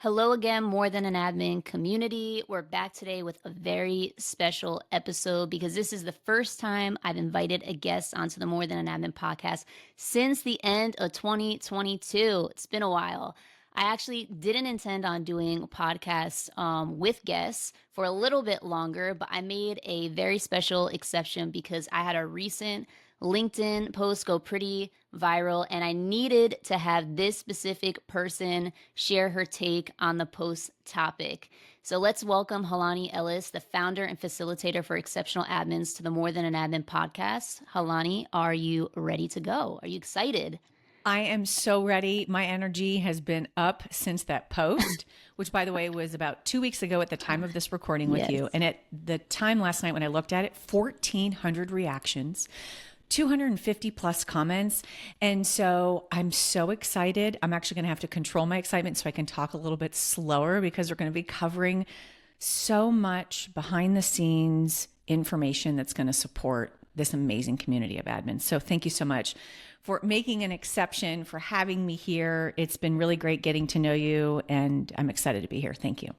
Hello again, More Than an Admin community. We're back today with a very special episode because this is the first time I've invited a guest onto the More Than an Admin podcast since the end of 2022. It's been a while. I actually didn't intend on doing podcasts with guests for a little bit longer, but I made a very special exception because I had a recent LinkedIn post go pretty viral, and I needed to have this specific person share her take on the post topic. So let's welcome Hilani Ellis, the founder and facilitator for Exceptional Admins, to the More Than an Admin podcast. Hilani, are you ready to go? Are you excited? I am so ready. My energy has been up since that post, which, by the way, was about 2 weeks ago at the time of this recording with you. And at the time last night when I looked at it, 1,400 reactions, 250 plus comments. And so I'm so excited. I'm actually going to have to control my excitement so I can talk a little bit slower because we're going to be covering so much behind the scenes information that's going to support this amazing community of admins. So thank you so much for making an exception, for having me here. It's been really great getting to know you, and I'm excited to be here. Thank you.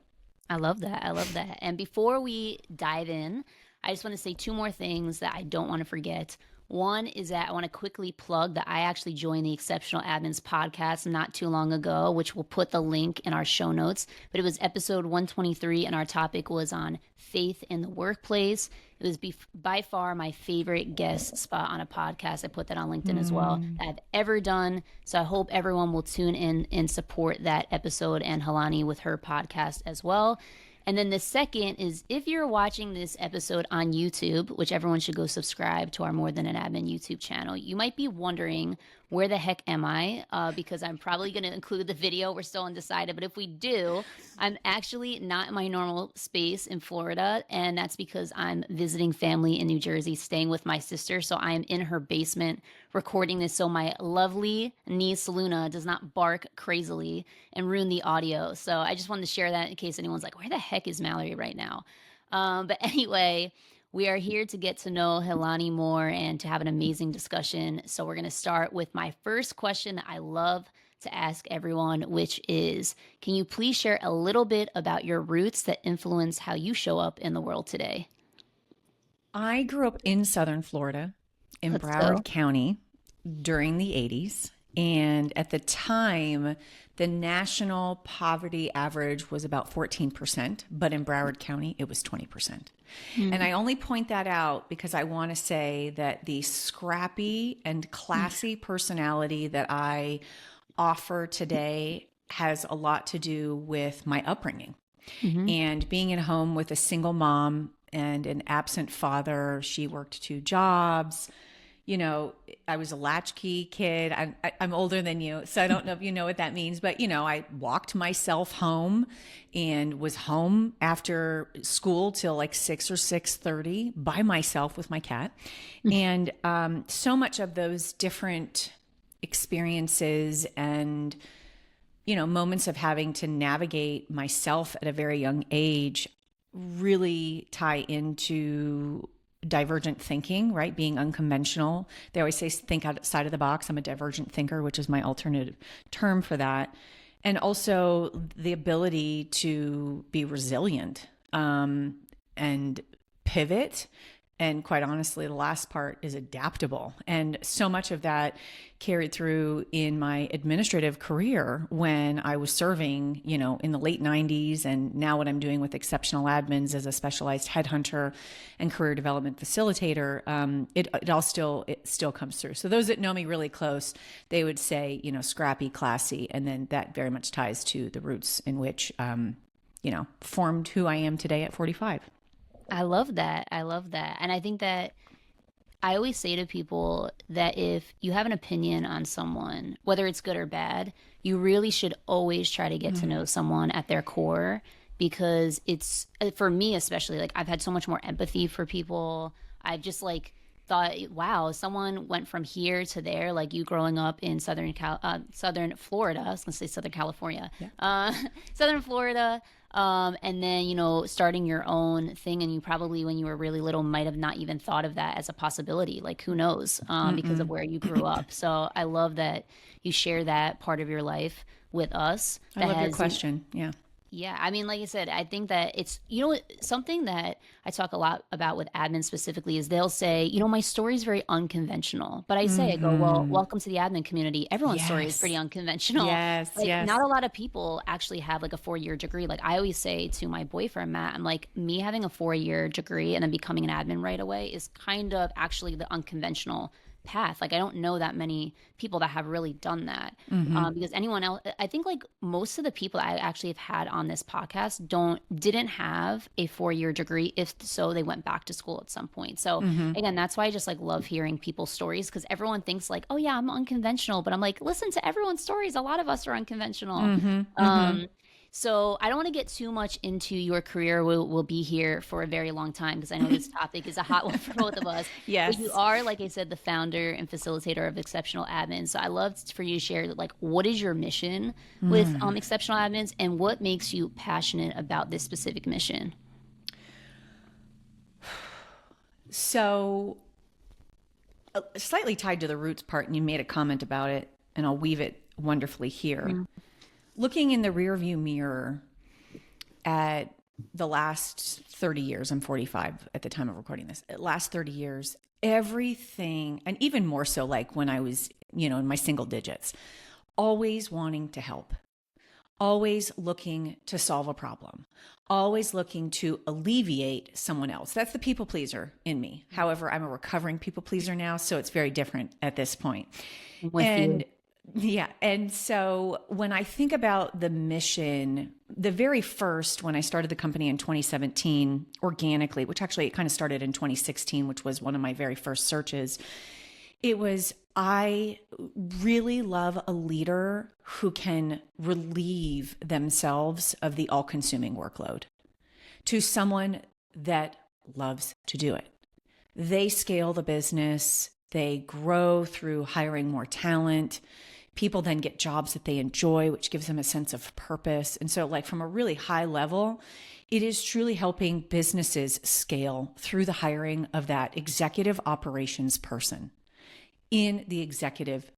I love that. I love that. And before we dive in, I just want to say two more things that I don't want to forget. One is that I want to quickly plug that I actually joined the Exceptional Admins podcast not too long ago, which we'll put the link in our show notes. But it was episode 123, and our topic was on faith in the workplace. It was by far my favorite guest spot on a podcast. I put that on LinkedIn as well that I've ever done. So I hope everyone will tune in and support that episode and Hilani with her podcast as well. And then the second is, if you're watching this episode on YouTube, which everyone should go subscribe to our More Than an Admin YouTube channel, you might be wondering, where the heck am I? Because I'm probably going to include the video. We're still undecided. But if we do, I'm actually not in my normal space in Florida. And that's because I'm visiting family in New Jersey, staying with my sister. So I am in her basement recording this so my lovely niece Luna does not bark crazily and ruin the audio. So I just wanted to share that in case anyone's like, where the heck is Mallory right now? But anyway, we are here to get to know Hilani more and to have an amazing discussion. So we're going to start with my first question that I love to ask everyone, which is, can you please share a little bit about your roots that influence how you show up in the world today? I grew up in Southern Florida, in Broward County during the 80s. And at the time, the national poverty average was about 14%, but in Broward County, it was 20%. And I only point that out because I want to say that the scrappy and classy personality that I offer today has a lot to do with my upbringing. And being at home with a single mom and an absent father. She worked 2 jobs. You know, I was a latchkey kid. I'm older than you, so I don't know if you know what that means. But, you know, I walked myself home and was home after school till like 6 or 6:30 by myself with my cat. And so much of those different experiences and, you know, moments of having to navigate myself at a very young age really tie into divergent thinking, right? Being unconventional. They always say, think outside of the box. I'm a divergent thinker, which is my alternative term for that. And also the ability to be resilient and pivot. And quite honestly, the last part is adaptable. And so much of that carried through in my administrative career when I was serving, you know, in the late 90s. And now what I'm doing with Exceptional Admins as a specialized headhunter and career development facilitator, it still comes through. So those that know me really close, they would say, you know, scrappy, classy. And then that very much ties to the roots in which, you know, formed who I am today at 45. I love that. I love that. And I think that I always say to people that if you have an opinion on someone, whether it's good or bad, you really should always try to get to know someone at their core, because it's, for me especially, like I've had so much more empathy for people. I've just like thought, wow, someone went from here to there, like you growing up in Southern Florida. I was gonna say Southern California, Southern Florida. And then, you know, starting your own thing, and you probably, when you were really little, might have not even thought of that as a possibility. Like, who knows, because of where you grew up. So I love that you share that part of your life with us I that love your has, question. Yeah. yeah, I mean, like I said, I think that it's, something that I talk a lot about with admins specifically is they'll say, my story is very unconventional. But I go, well, Mm-hmm. welcome to the admin community. Everyone's story is pretty Yes. unconventional. Yes. Like, not Yes. a lot of people actually have like a 4-year degree. Like, I always say to my boyfriend, Matt, I'm like, me having a 4-year degree and then becoming an admin right away is kind of actually the unconventional path. Like, I don't know that many people that have really done that. Mm-hmm. Because anyone else, I think like most of the people I actually have had on this podcast didn't have a 4-year degree. If so, they went back to school at some point. So Mm-hmm. again, that's why I just like love hearing people's stories, because everyone thinks like, oh yeah, I'm unconventional, but I'm like, listen to everyone's stories. A lot of us are unconventional. Mm-hmm. Mm-hmm. Um, so I don't want to get too much into your career. We'll be here for a very long time because I know this topic is a hot one for both of us. But you Yes. are, like I said, the founder and facilitator of Exceptional Admins. So I love for you to share like what is your mission with Exceptional Admins, and what makes you passionate about this specific mission? So, slightly tied to the roots part, and you made a comment about it, and I'll weave it wonderfully here. Looking in the rearview mirror at the last 30 years, I'm 45 at the time of recording this, last 30 years, everything, and even more so like when I was, in my single digits, always wanting to help, always looking to solve a problem, always looking to alleviate someone else. That's the people pleaser in me. However, I'm a recovering people pleaser now, so it's very different at this point. With you. Yeah. And so when I think about the mission, the very first, when I started the company in 2017 organically, which actually it kind of started in 2016, which was one of my very first searches, it was, I really love a leader who can relieve themselves of the all-consuming workload to someone that loves to do it. They scale the business, they grow through hiring more talent. People then get jobs that they enjoy, which gives them a sense of purpose. And so, like, from a really high level, it is truly helping businesses scale through the hiring of that executive operations person in the executive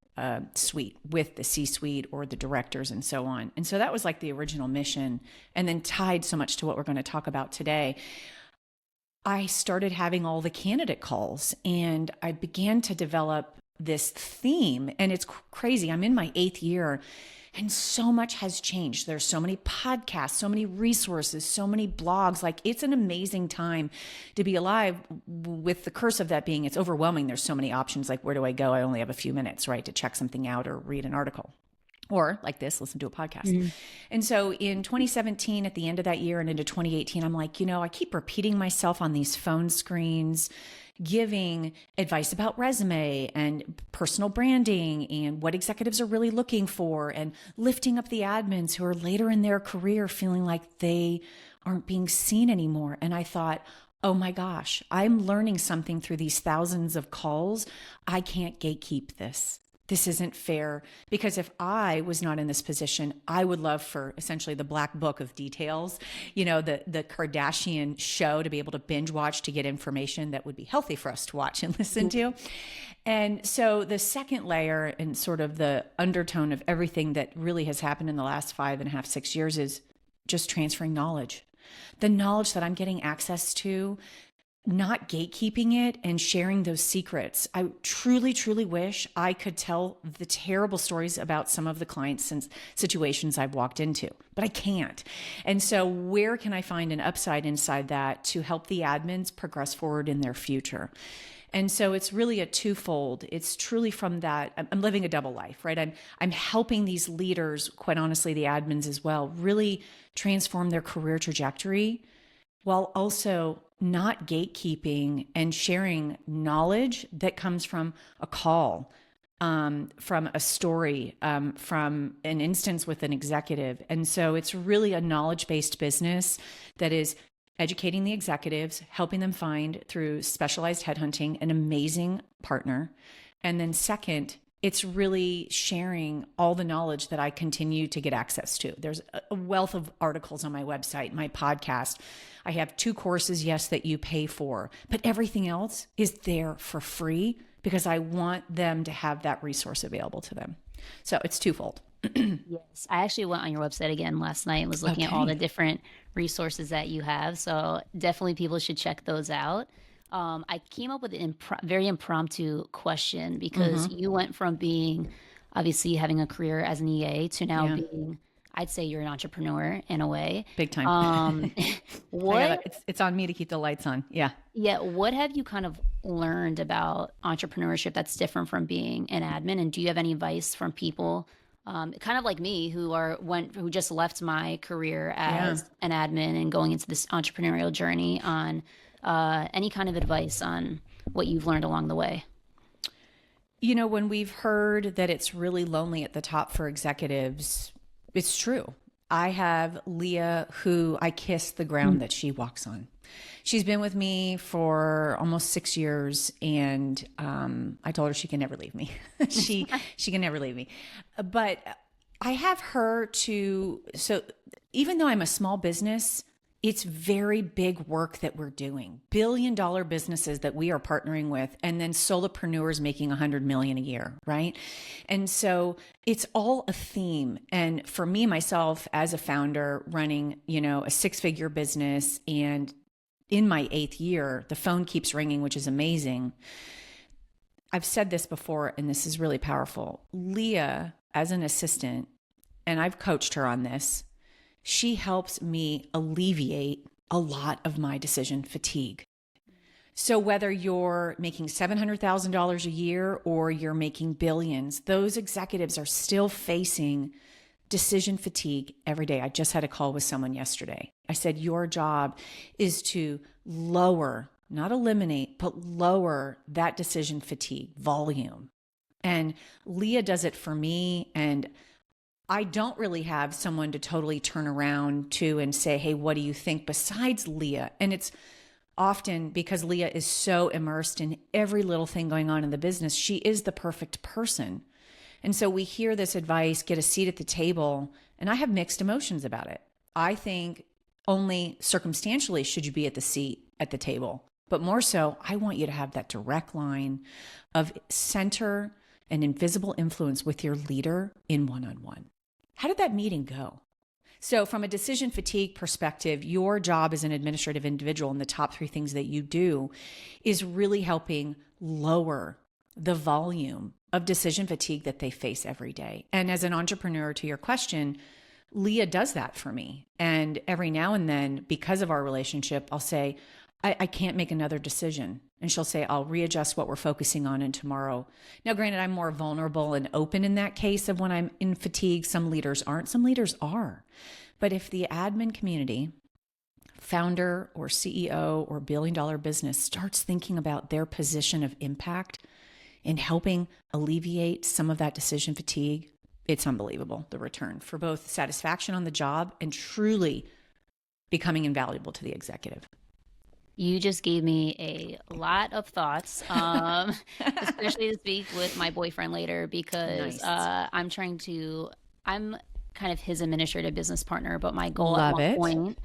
suite with the C-suite or the directors and so on. And so that was like the original mission, and then tied so much to what we're going to talk about today. I started having all the candidate calls, and I began to develop this theme, and it's crazy. I'm in my 8th year, and so much has changed. There's so many podcasts, so many resources, so many blogs. Like, it's an amazing time to be alive, with the curse of that being it's overwhelming. There's so many options. Like, where do I go? I only have a few minutes, right, to check something out or read an article. Or like this, listen to a podcast. And so in 2017, at the end of that year and into 2018, I'm like, I keep repeating myself on these phone screens, giving advice about resume and personal branding and what executives are really looking for, and lifting up the admins who are later in their career feeling like they aren't being seen anymore. And I thought, oh my gosh, I'm learning something through these thousands of calls. I can't gatekeep this. This isn't fair, because if I was not in this position, I would love for essentially the black book of details, the Kardashian show, to be able to binge watch to get information that would be healthy for us to watch and listen to. And so the second layer, and sort of the undertone of everything that really has happened in the last 5.5, 6 years, is just transferring knowledge. The knowledge that I'm getting access to, not gatekeeping it and sharing those secrets. I truly, truly wish I could tell the terrible stories about some of the clients and situations I've walked into, but I can't. And so where can I find an upside inside that to help the admins progress forward in their future? And so it's really a twofold. It's truly from that, I'm living a double life, right? I'm helping these leaders, quite honestly, the admins as well, really transform their career trajectory, while also not gatekeeping and sharing knowledge that comes from a call, from a story, from an instance with an executive. And so it's really a knowledge-based business that is educating the executives, helping them find, through specialized headhunting, an amazing partner. And then second, it's really sharing all the knowledge that I continue to get access to. There's a wealth of articles on my website, my podcast. I have 2 courses, yes, that you pay for, but everything else is there for free, because I want them to have that resource available to them. So it's twofold. Yes, I actually went on your website again last night and was looking at all the Okay. different resources that you have. So definitely people should check those out. I came up with an very impromptu question because Mm-hmm. you went from being obviously having a career as an EA to now Yeah. being, I'd say you're an entrepreneur in a way. Big time. Um, I got what, it. It's on me to keep the lights on. Yeah. yeah, what have you kind of learned about entrepreneurship that's different from being an admin? And do you have any advice from people, kind of like me, who just left my career Yeah. as an admin and going into this entrepreneurial journey on any kind of advice on what you've learned along the way? When we've heard that it's really lonely at the top for executives, it's true. I have Leah, who I kiss the ground that she walks on. She's been with me for almost 6 years, and I told her she can never leave me. She can never leave me. But I have her to. So even though I'm a small business, it's very big work that we're doing. $1 billion businesses that we are partnering with, and then solopreneurs making 100 million a year, right? And so it's all a theme. And for me, myself, as a founder running, a 6-figure business, and in my 8th year, the phone keeps ringing, which is amazing. I've said this before, and this is really powerful. Leah, as an assistant, and I've coached her on this, she helps me alleviate a lot of my decision fatigue. So whether you're making $700,000 a year or you're making billions, those executives are still facing decision fatigue every day. I just had a call with someone yesterday. I said, your job is to lower, not eliminate, but lower that decision fatigue volume. And Leah does it for me. And I don't really have someone to totally turn around to and say, hey, what do you think, besides Leah? And it's often because Leah is so immersed in every little thing going on in the business. She is the perfect person. And so we hear this advice, get a seat at the table, and I have mixed emotions about it. I think only circumstantially should you be at the seat at the table. But more so, I want you to have that direct line of center and invisible influence with your leader in one-on-one. How did that meeting go? So from a decision fatigue perspective, your job as an administrative individual, and the top 3 things that you do, is really helping lower the volume of decision fatigue that they face every day. And as an entrepreneur, to your question, Leah does that for me. And every now and then, because of our relationship, I'll say, I can't make another decision. And she'll say, I'll readjust what we're focusing on in tomorrow. Now, granted, I'm more vulnerable and open in that case of when I'm in fatigue. Some leaders aren't, some leaders are. But if the admin community, founder or CEO or billion-dollar business, starts thinking about their position of impact in helping alleviate some of that decision fatigue, it's unbelievable, the return for both satisfaction on the job and truly becoming invaluable to the executive. You just gave me a lot of thoughts, especially to speak with my boyfriend later because Nice. I'm kind of his administrative business partner, but my goal at Love one it. point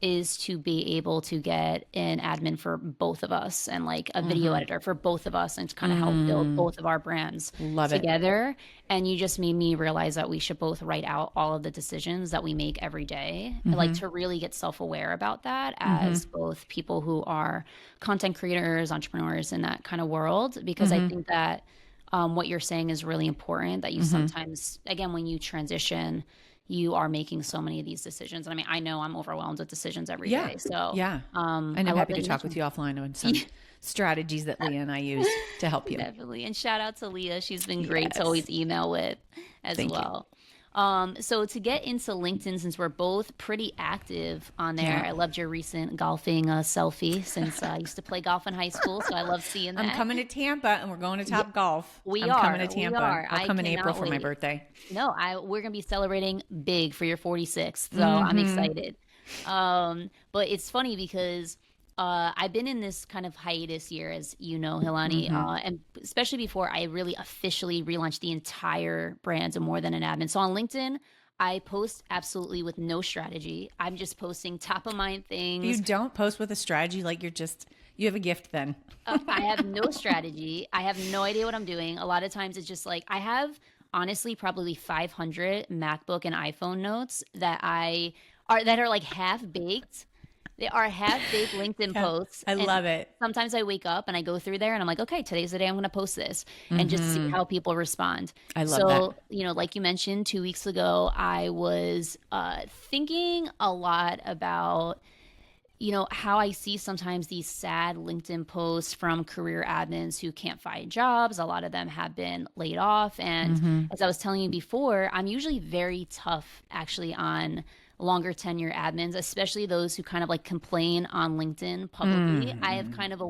is to be able to get an admin for both of us and like a video Mm-hmm. editor for both of us and to kind of help build both of our brands Love it. together. And you just made me realize that we should both write out all of the decisions that we make every day, like Mm-hmm. to really get self-aware about that Mm-hmm. as both people who are content creators, entrepreneurs in that kind of world, because I Mm-hmm. think that what you're saying is really important that you Mm-hmm. sometimes, again, when you transition, you are making so many of these decisions. And I mean, I know I'm overwhelmed with decisions every Yeah. day. So Yeah. And I I'm love happy that to you talk with mentioned you offline on some strategies that Leah and I use to help you. definitely. And shout out to Leah. She's been great to Yes. always email with as Thank you. well. So to get into LinkedIn, since we're both pretty active on there, Yeah. I loved your recent golfing selfie since I used to play golf in high school. So I love seeing I'm that. coming to Tampa and we're going to Yeah, Top Golf. we I'm coming to are. We Tampa. are. I'll I come in April cannot for my wait. birthday. No, we're gonna be celebrating big for your 46th, so I'm Mm-hmm. excited. But it's funny because I've been in this kind of hiatus year, as you know, Hilani, Mm-hmm. and especially before I really officially relaunched the entire brand to More Than an Admin. So on LinkedIn, I post absolutely with no strategy. I'm just posting top of mind You things. don't post with a strategy like you have a gift then. I have no strategy. I have no idea what I'm doing. A lot of times it's just like I have honestly probably 500 MacBook and iPhone notes that are like half baked. They are half baked LinkedIn Yeah, posts. I And love it. sometimes I wake up and I go through there and I'm like, okay, today's the day I'm going to post this and just see Mm-hmm. how people respond. I love that. So, like you mentioned 2 weeks ago, I was thinking a lot about how I see sometimes these sad LinkedIn posts from career admins who can't find jobs. A lot of them have been laid off. And Mm-hmm. as I was telling you before, I'm usually very tough actually on longer tenure admins, especially those who kind of like complain on LinkedIn publicly. I have kind of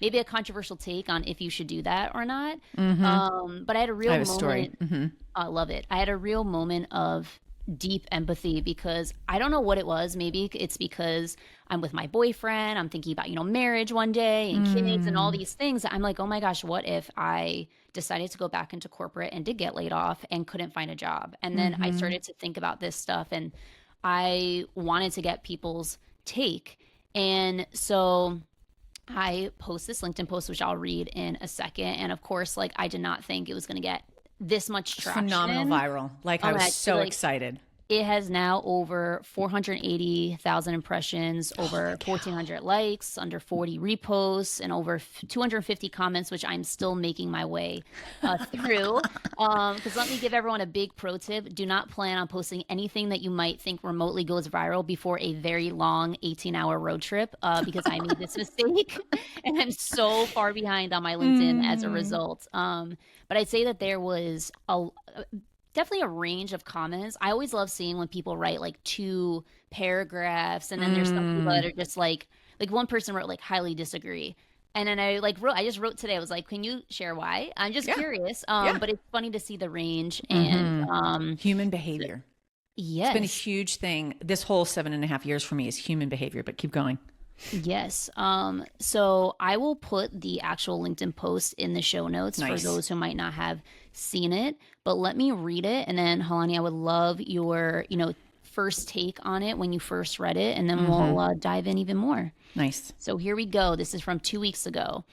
maybe a controversial take on if you should do that or not. Mm-hmm. But I had a I real have a story. moment. Mm-hmm. I love it. I had a real moment of deep empathy because I don't know what it was. Maybe it's because I'm with my boyfriend. I'm thinking about, marriage one day and kids and all Mm. these things. I'm like, oh my gosh, what if I decided to go back into corporate and did get laid off and couldn't find a job? And then I Mm-hmm. started to think about this stuff and I wanted to get people's take. And so I post this LinkedIn post, which I'll read in a second. And of course, like I did not think it was going to get this much Phenomenal traction. viral. Like Oh I my was God, so excited. it has now over 480,000 impressions, over 1,400 likes, under 40 reposts, and over 250 comments, which I'm still making my way through. Because let me give everyone a big pro tip. Do not plan on posting anything that you might think remotely goes viral before a very long 18-hour road trip, because I made this mistake and I'm so far behind on my LinkedIn as a Mm. result. But I'd say that there was definitely a range of comments. I always love seeing when people write like 2 paragraphs, and then there's some people that Mm. are just like one person wrote like highly disagree. And then I just wrote today. I was like, can you share why? I'm just Yeah. curious. Yeah. But it's funny to see the range. And Mm-hmm. Human behavior. It's been a yes, huge thing. This whole 7.5 years for me is human behavior, but keep going. yes. So I will put the actual LinkedIn post in the show notes for Nice. those who might not have seen it. But let me read it, and then Halani, I would love your, first take on it when you first read it, and then Mm-hmm. we'll dive in even more. Nice. So here we go. This is from 2 weeks ago.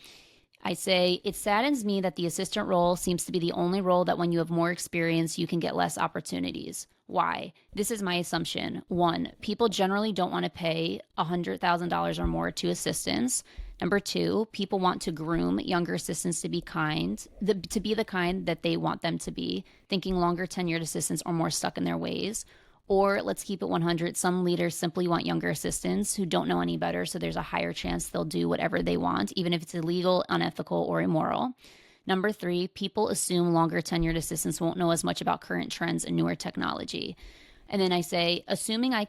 I say, it saddens me that the assistant role seems to be the only role that when you have more experience, you can get less opportunities. Why? This is my assumption. One, people generally don't want to pay $100,000 or more to assistants. Number two, people want to groom younger assistants to be the kind that they want them to be, thinking longer tenured assistants are more stuck in their ways. Or let's keep it 100. Some leaders simply want younger assistants who don't know any better, so there's a higher chance they'll do whatever they want, even if it's illegal, unethical, or immoral. Number three, people assume longer tenured assistants won't know as much about current trends and newer technology. And then I say, assuming I'm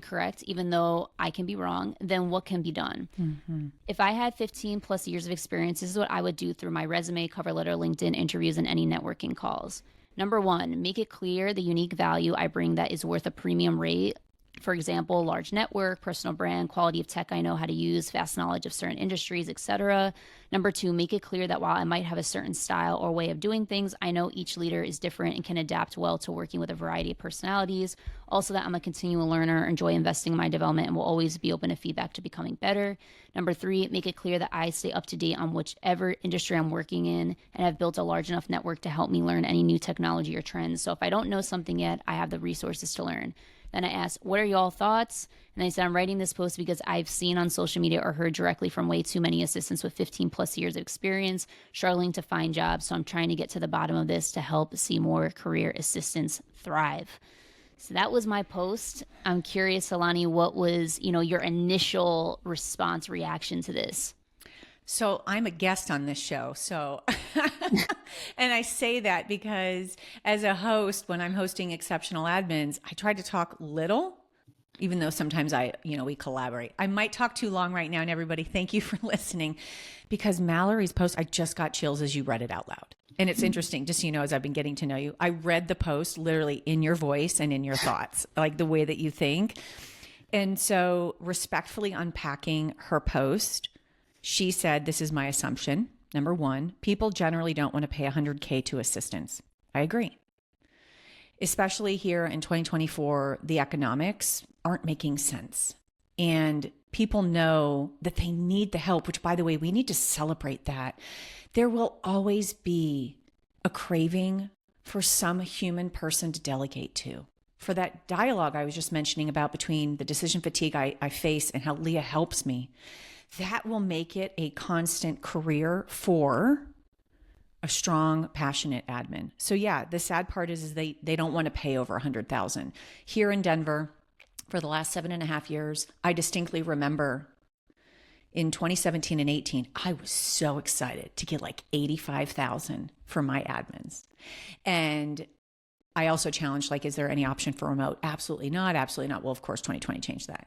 correct, even though I can be wrong, then what can be done? Mm-hmm. If I had 15 plus years of experience, this is what I would do through my resume, cover letter, LinkedIn interviews, and any networking calls. Number one, make it clear the unique value I bring that is worth a premium rate. For example, large network, personal brand, quality of tech I know how to use, fast knowledge of certain industries, etc. Number two, make it clear that while I might have a certain style or way of doing things, I know each leader is different and can adapt well to working with a variety of personalities. Also, that I'm a continual learner, enjoy investing in my development, and will always be open to feedback to becoming better. Number three, make it clear that I stay up to date on whichever industry I'm working in and have built a large enough network to help me learn any new technology or trends. So if I don't know something yet, I have the resources to learn. Then I asked, what are y'all thoughts? And I said, I'm writing this post because I've seen on social media or heard directly from way too many assistants with 15 plus years of experience struggling to find jobs. So I'm trying to get to the bottom of this to help see more career assistants thrive. So that was my post. I'm curious, Hilani, what was, your initial response reaction to this? So I'm a guest on this show. So, and I say that because as a host, when I'm hosting Exceptional Admins, I try to talk little, even though sometimes we collaborate. I might talk too long right now. And everybody, thank you for listening, because Mallory's post, I just got chills as you read it out loud. And it's interesting, just so you know, as I've been getting to know you, I read the post literally in your voice and in your thoughts, like the way that you think. And so respectfully unpacking her post, she said, this is my assumption. Number one, people generally don't want to pay $100K to assistants. I agree. Especially here in 2024, the economics aren't making sense. And people know that they need the help, which, by the way, we need to celebrate that. There will always be a craving for some human person to delegate to. For that dialogue I was just mentioning about between the decision fatigue I face and how Leah helps me, that will make it a constant career for a strong, passionate admin. So yeah, the sad part is they don't want to pay over $100,000. Here in Denver, for the last 7.5 years, I distinctly remember in 2017 and 18, I was so excited to get like $85,000 for my admins. And I also challenged, like, is there any option for remote? Absolutely not. Absolutely not. Well, of course, 2020 changed that.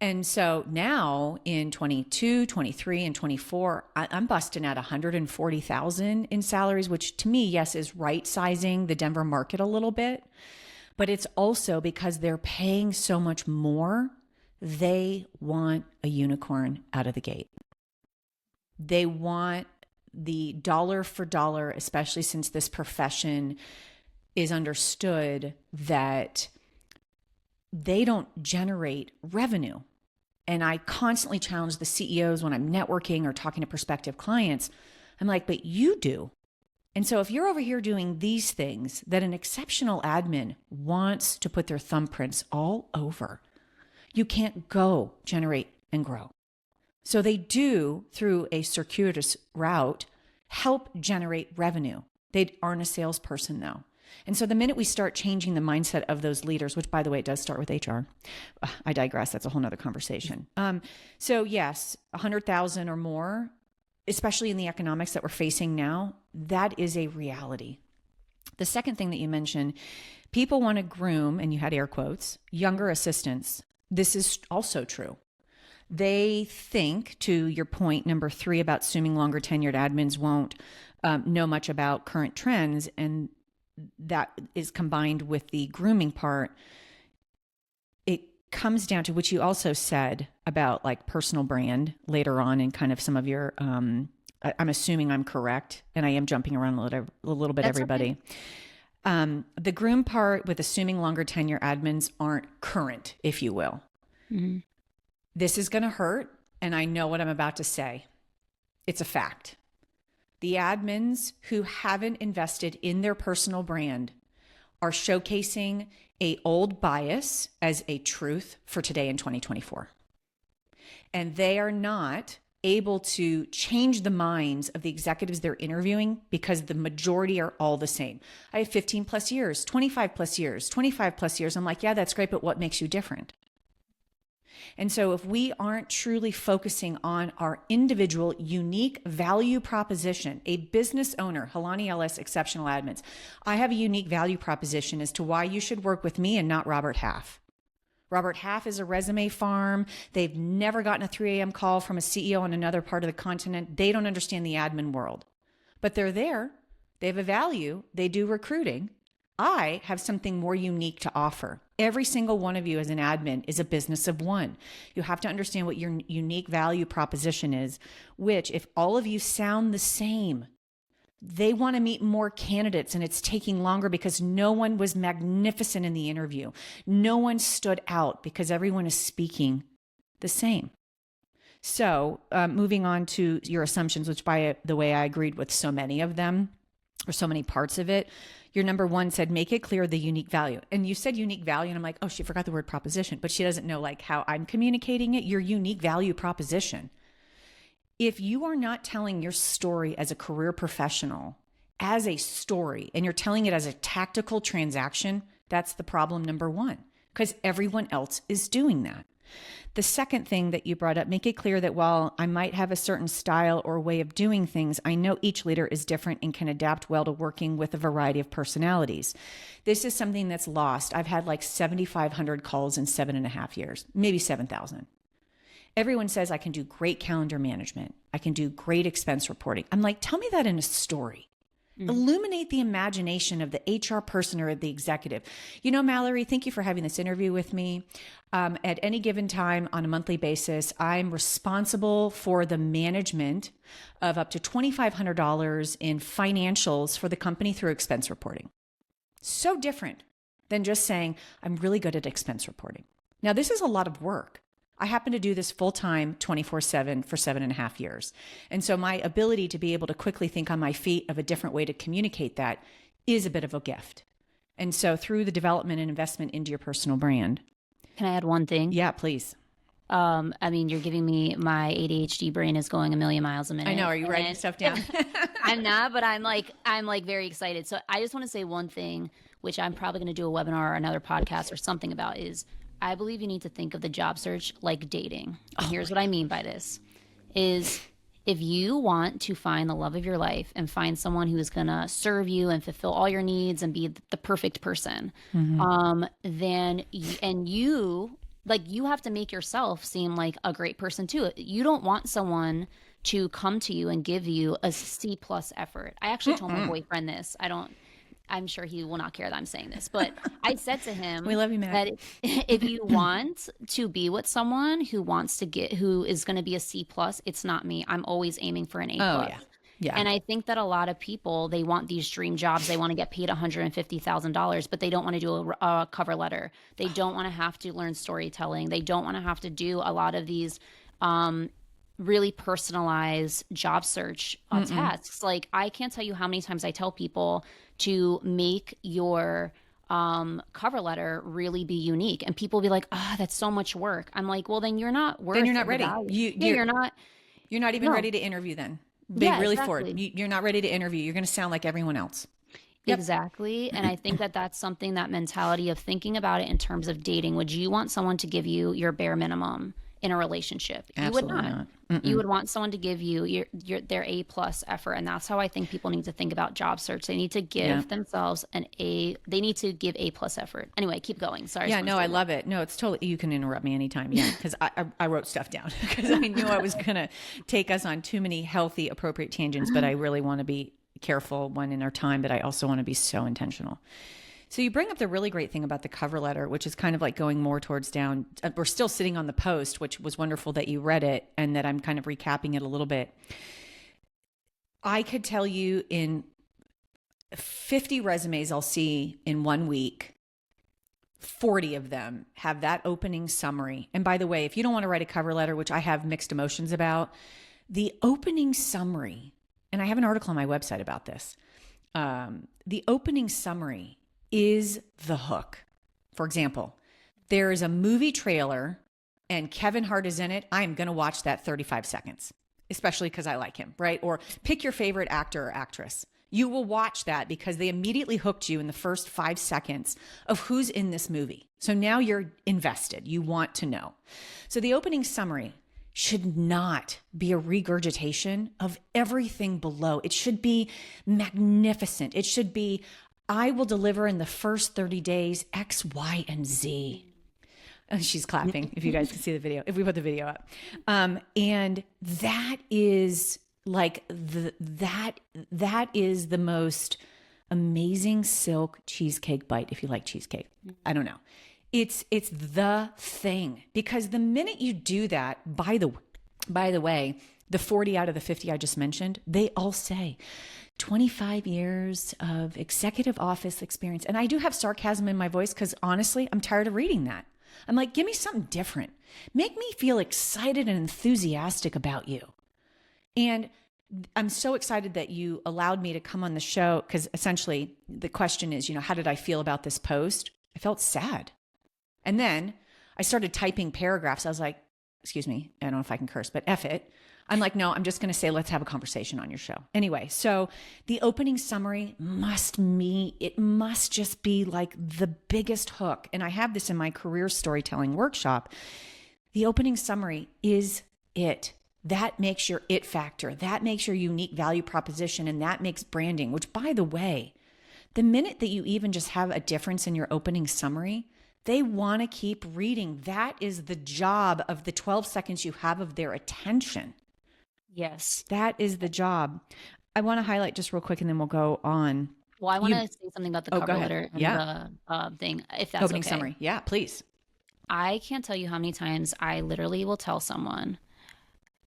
And so now in 22, 23, and 24, I'm busting at 140,000 in salaries, which to me, yes, is right sizing the Denver market a little bit. But it's also because they're paying so much more, they want a unicorn out of the gate. They want the dollar for dollar, especially since this profession is understood that they don't generate revenue. And I constantly challenge the CEOs when I'm networking or talking to prospective clients. I'm like, but you do. And so if you're over here doing these things that an exceptional admin wants to put their thumbprints all over, you can't go generate and grow. So they do, through a circuitous route, help generate revenue. They aren't a salesperson though. And so the minute we start changing the mindset of those leaders, which by the way, it does start with HR. I digress. That's a whole nother conversation. So yes, 100,000 or more, especially in the economics that we're facing now, that is a reality. The second thing that you mentioned, people want to groom, and you had air quotes, younger assistants. This is also true. They think, to your point number 3 about assuming longer tenured admins won't know much about current trends, and that is combined with the grooming part. It comes down to, which you also said about like personal brand later on and kind of some of your, I'm assuming I'm correct, and I am jumping around a little bit, That's everybody. Okay. The groom part with assuming longer tenure admins aren't current, if you will. Mm-hmm. This is going to hurt, and I know what I'm about to say. It's a fact. The admins who haven't invested in their personal brand are showcasing an old bias as a truth for today in 2024. And they are not able to change the minds of the executives they're interviewing because the majority are all the same. I have 15 plus years, 25 plus years, 25 plus years. I'm like, yeah, that's great, but what makes you different? And so if we aren't truly focusing on our individual unique value proposition, a business owner, Hilani Ellis, Exceptional Admins, I have a unique value proposition as to why you should work with me and not Robert Half. Robert Half is a resume farm. They've never gotten a 3 a.m. call from a CEO on another part of the continent. They don't understand the admin world, but they're there. They have a value. They do recruiting. I have something more unique to offer. Every single one of you as an admin is a business of one. You have to understand what your unique value proposition is, which if all of you sound the same, they want to meet more candidates and it's taking longer because no one was magnificent in the interview. No one stood out because everyone is speaking the same. So moving on to your assumptions, which by the way, I agreed with so many of them or so many parts of it. Your number 1 said, make it clear the unique value. And you said unique value. And I'm like, oh, she forgot the word proposition, but she doesn't know like how I'm communicating it. Your unique value proposition. If you are not telling your story as a career professional, as a story, and you're telling it as a tactical transaction, that's the problem number 1, because everyone else is doing that. The second thing that you brought up, make it clear that while I might have a certain style or way of doing things, I know each leader is different and can adapt well to working with a variety of personalities. This is something that's lost. I've had like 7,500 calls in 7.5 years, maybe 7,000. Everyone says I can do great calendar management. I can do great expense reporting. I'm like, tell me that in a story. Illuminate the imagination of the HR person or the executive. You know, Mallory, thank you for having this interview with me. At any given time on a monthly basis, I'm responsible for the management of up to $2,500 in financials for the company through expense reporting. So different than just saying, I'm really good at expense reporting. Now, this is a lot of work. I happen to do this full-time 24/7 for 7.5 years. And so my ability to be able to quickly think on my feet of a different way to communicate that is a bit of a gift. And so through the development and investment into your personal brand. Can I add one thing? Yeah, please. I mean, you're giving me, my ADHD brain is going a million miles a minute. I know. Are you writing stuff down? I'm not, but I'm like very excited. So I just want to say one thing, which I'm probably going to do a webinar or another podcast or something about, is I believe you need to think of the job search like dating. And here's what I mean by this is, if you want to find the love of your life and find someone who is going to serve you and fulfill all your needs and be the perfect person, then you have to make yourself seem like a great person too. You don't want someone to come to you and give you a C+ effort. I actually told my boyfriend this. I'm sure he will not care that I'm saying this, but I said to him, we love you, Matt, that if you want to be with someone who is going to be a C+, it's not me. I'm always aiming for an A+. Oh, yeah. Yeah. And I think that a lot of people, they want these dream jobs. They want to get paid $150,000, but they don't want to do a cover letter. They don't want to have to learn storytelling. They don't want to have to do a lot of these really personalized job search tasks. Like, I can't tell you how many times I tell people to make your cover letter really be unique, and people be like, "Oh, that's so much work." I'm like, "Well, then you're not worth. Then you're not ready. You're not. You're not even ready to interview. Then really forward. You're not ready to interview. You're going to sound like everyone else." Yep. Exactly. And I think that that's something, that mentality of thinking about it in terms of dating. Would you want someone to give you your bare minimum in a relationship? Absolutely you would not. You would want someone to give you their A+ effort. And that's how I think people need to think about job search. They need to give themselves they need to give A+ effort. Anyway, keep going. Sorry. Yeah, no, I love it. No, it's totally, you can interrupt me anytime. Yeah. Cause I wrote stuff down because I knew I was going to take us on too many healthy, appropriate tangents, but I really want to be careful one in our time, but I also want to be so intentional. So you bring up the really great thing about the cover letter, which is kind of like going more towards down. We're still sitting on the post, which was wonderful that you read it and that I'm kind of recapping it a little bit. I could tell you in 50 resumes I'll see in 1 week, 40 of them have that opening summary. And by the way, if you don't want to write a cover letter, which I have mixed emotions about, the opening summary, and I have an article on my website about this, the opening summary is the hook. For example, there is a movie trailer and Kevin Hart is in it. I'm going to watch that 35 seconds, especially because I like him, right? Or pick your favorite actor or actress. You will watch that because they immediately hooked you in the first 5 seconds of who's in this movie. So now you're invested. You want to know. So the opening summary should not be a regurgitation of everything below. It should be magnificent. It should be, I will deliver in the first 30 days X, Y, and Z. And she's clapping if you guys can see the video, if we put the video up. And that is like that is the most amazing silk cheesecake bite, if you like cheesecake. I don't know. It's the thing, because the minute you do that, by the way, the 40 out of the 50 I just mentioned, they all say 25 years of executive office experience. And I do have sarcasm in my voice because honestly, I'm tired of reading that. I'm like, give me something different. Make me feel excited and enthusiastic about you. And I'm so excited that you allowed me to come on the show, because essentially the question is, how did I feel about this post? I felt sad. And then I started typing paragraphs. I was like, excuse me, I don't know if I can curse, but F it. I'm like, no, I'm just going to say, let's have a conversation on your show. Anyway, so the opening summary must just be like the biggest hook. And I have this in my career storytelling workshop. The opening summary is it. That makes your it factor. That makes your unique value proposition. And that makes branding, which, by the way, the minute that you even just have a difference in your opening summary, they want to keep reading. That is the job of the 12 seconds you have of their attention. Yes. That is the job. I want to highlight just real quick and then we'll go on. Well, I want to say something about the cover letter and the thing, if that's opening okay. summary. Yeah, please. I can't tell you how many times I literally will tell someone,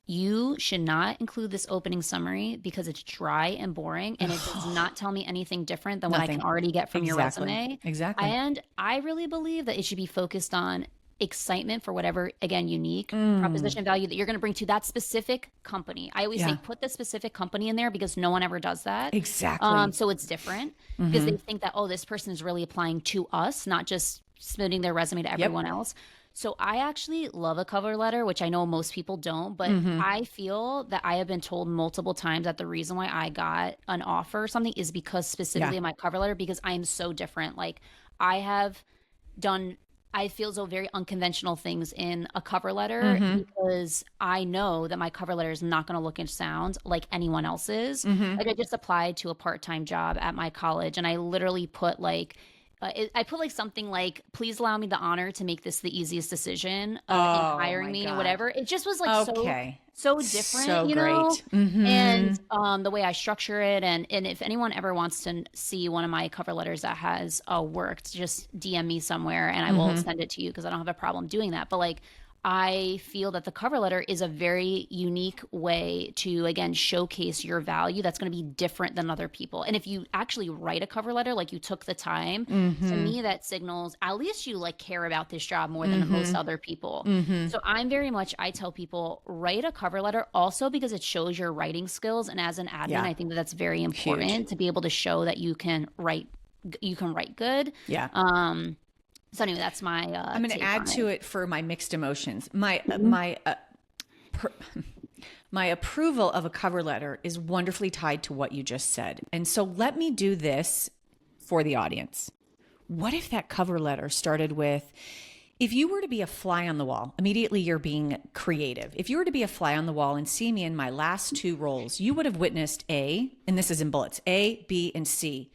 you should not include this opening summary because it's dry and boring and it does not tell me anything different than what I can already get from your resume. Exactly. And I really believe that it should be focused on excitement for whatever, again, unique proposition value that you're going to bring to that specific company. I always say put the specific company in there because no one ever does that. Exactly. So it's different because they think that, oh, this person is really applying to us, not just submitting their resume to everyone else. So I actually love a cover letter, which I know most people don't, but I feel that I have been told multiple times that the reason why I got an offer or something is because specifically in my cover letter, because I am so different. Like I have done, I feel so very unconventional things in a cover letter because I know that my cover letter is not going to look and sound like anyone else's. Like I just applied to a part-time job at my college and I literally put like, I put like something like, please allow me the honor to make this the easiest decision in hiring me and whatever. It just was like so different, so you great. know? And the way I structure it. And if anyone ever wants to see one of my cover letters that has worked, just DM me somewhere and I will send it to you because I don't have a problem doing that. But like, I feel that the cover letter is a very unique way to, again, showcase your value that's going to be different than other people. And if you actually write a cover letter, like you took the time, to me, that signals at least you like care about this job more than most other people. So I'm very much, I tell people, write a cover letter also because it shows your writing skills. And as an admin, I think that that's very important to be able to show that you can write good. So anyway, that's my I'm going to add to it for my mixed emotions. My approval of a cover letter is wonderfully tied to what you just said. And so let me do this for the audience. What if that cover letter started with, if you were to be a fly on the wall, immediately you're being creative. If you were to be a fly on the wall and see me in my last 2 roles, you would have witnessed A, and this is in bullets, A, B, and C.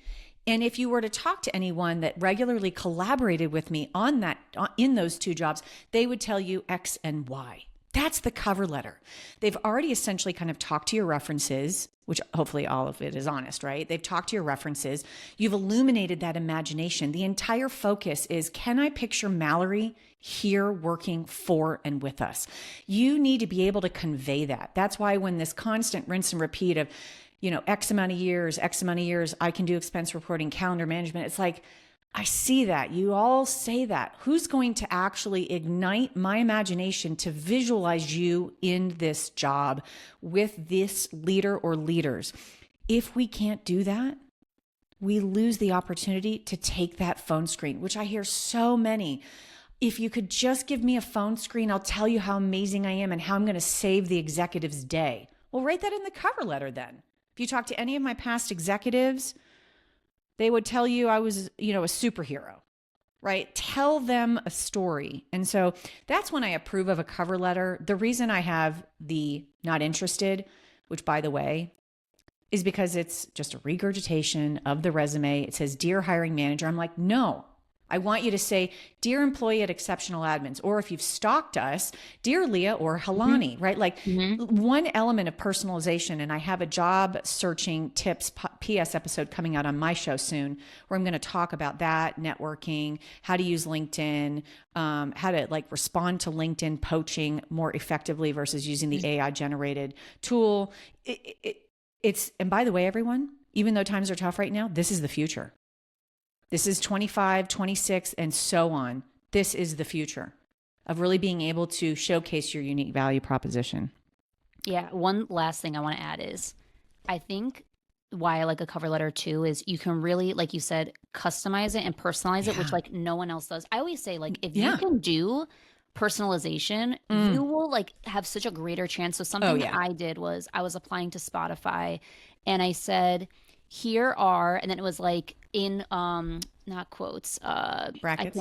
And if you were to talk to anyone that regularly collaborated with me on that, in those 2 jobs, they would tell you X and Y. That's the cover letter. They've already essentially kind of talked to your references, which hopefully all of it is honest, right? They've talked to your references. You've illuminated that imagination. The entire focus is, can I picture Mallory here working for and with us? You need to be able to convey that. That's why when this constant rinse and repeat of, you know, X amount of years, I can do expense reporting, calendar management. It's like, I see that. You all say that. Who's going to actually ignite my imagination to visualize you in this job with this leader or leaders? If we can't do that, we lose the opportunity to take that phone screen, which I hear so many. If you could just give me a phone screen, I'll tell you how amazing I am and how I'm going to save the executive's day. Well, write that in the cover letter then. If you talk to any of my past executives, they would tell you I was, you know, a superhero, right? Tell them a story. And so that's when I approve of a cover letter. The reason I have the not interested, which by the way, is because it's just a regurgitation of the resume. It says, Dear hiring manager. I'm like, no. I want you to say, Dear employee at Exceptional Admins, or if you've stalked us, Dear Leah or Hilani, right? Like one element of personalization. And I have a job searching tips PS episode coming out on my show soon, where I'm going to talk about that, networking, how to use LinkedIn, how to like respond to LinkedIn poaching more effectively versus using the AI generated tool. It's, and by the way, everyone, even though times are tough right now, this is the future. This is 25, 26, and so on. This is the future of really being able to showcase your unique value proposition. Yeah. One last thing I want to add is I think why I like a cover letter too is you can really, like you said, customize it and personalize it, which like no one else does. I always say, like, if you can do personalization, you will like have such a greater chance. So something that I did was I was applying to Spotify and I said, here are, and then it was like in not quotes, brackets.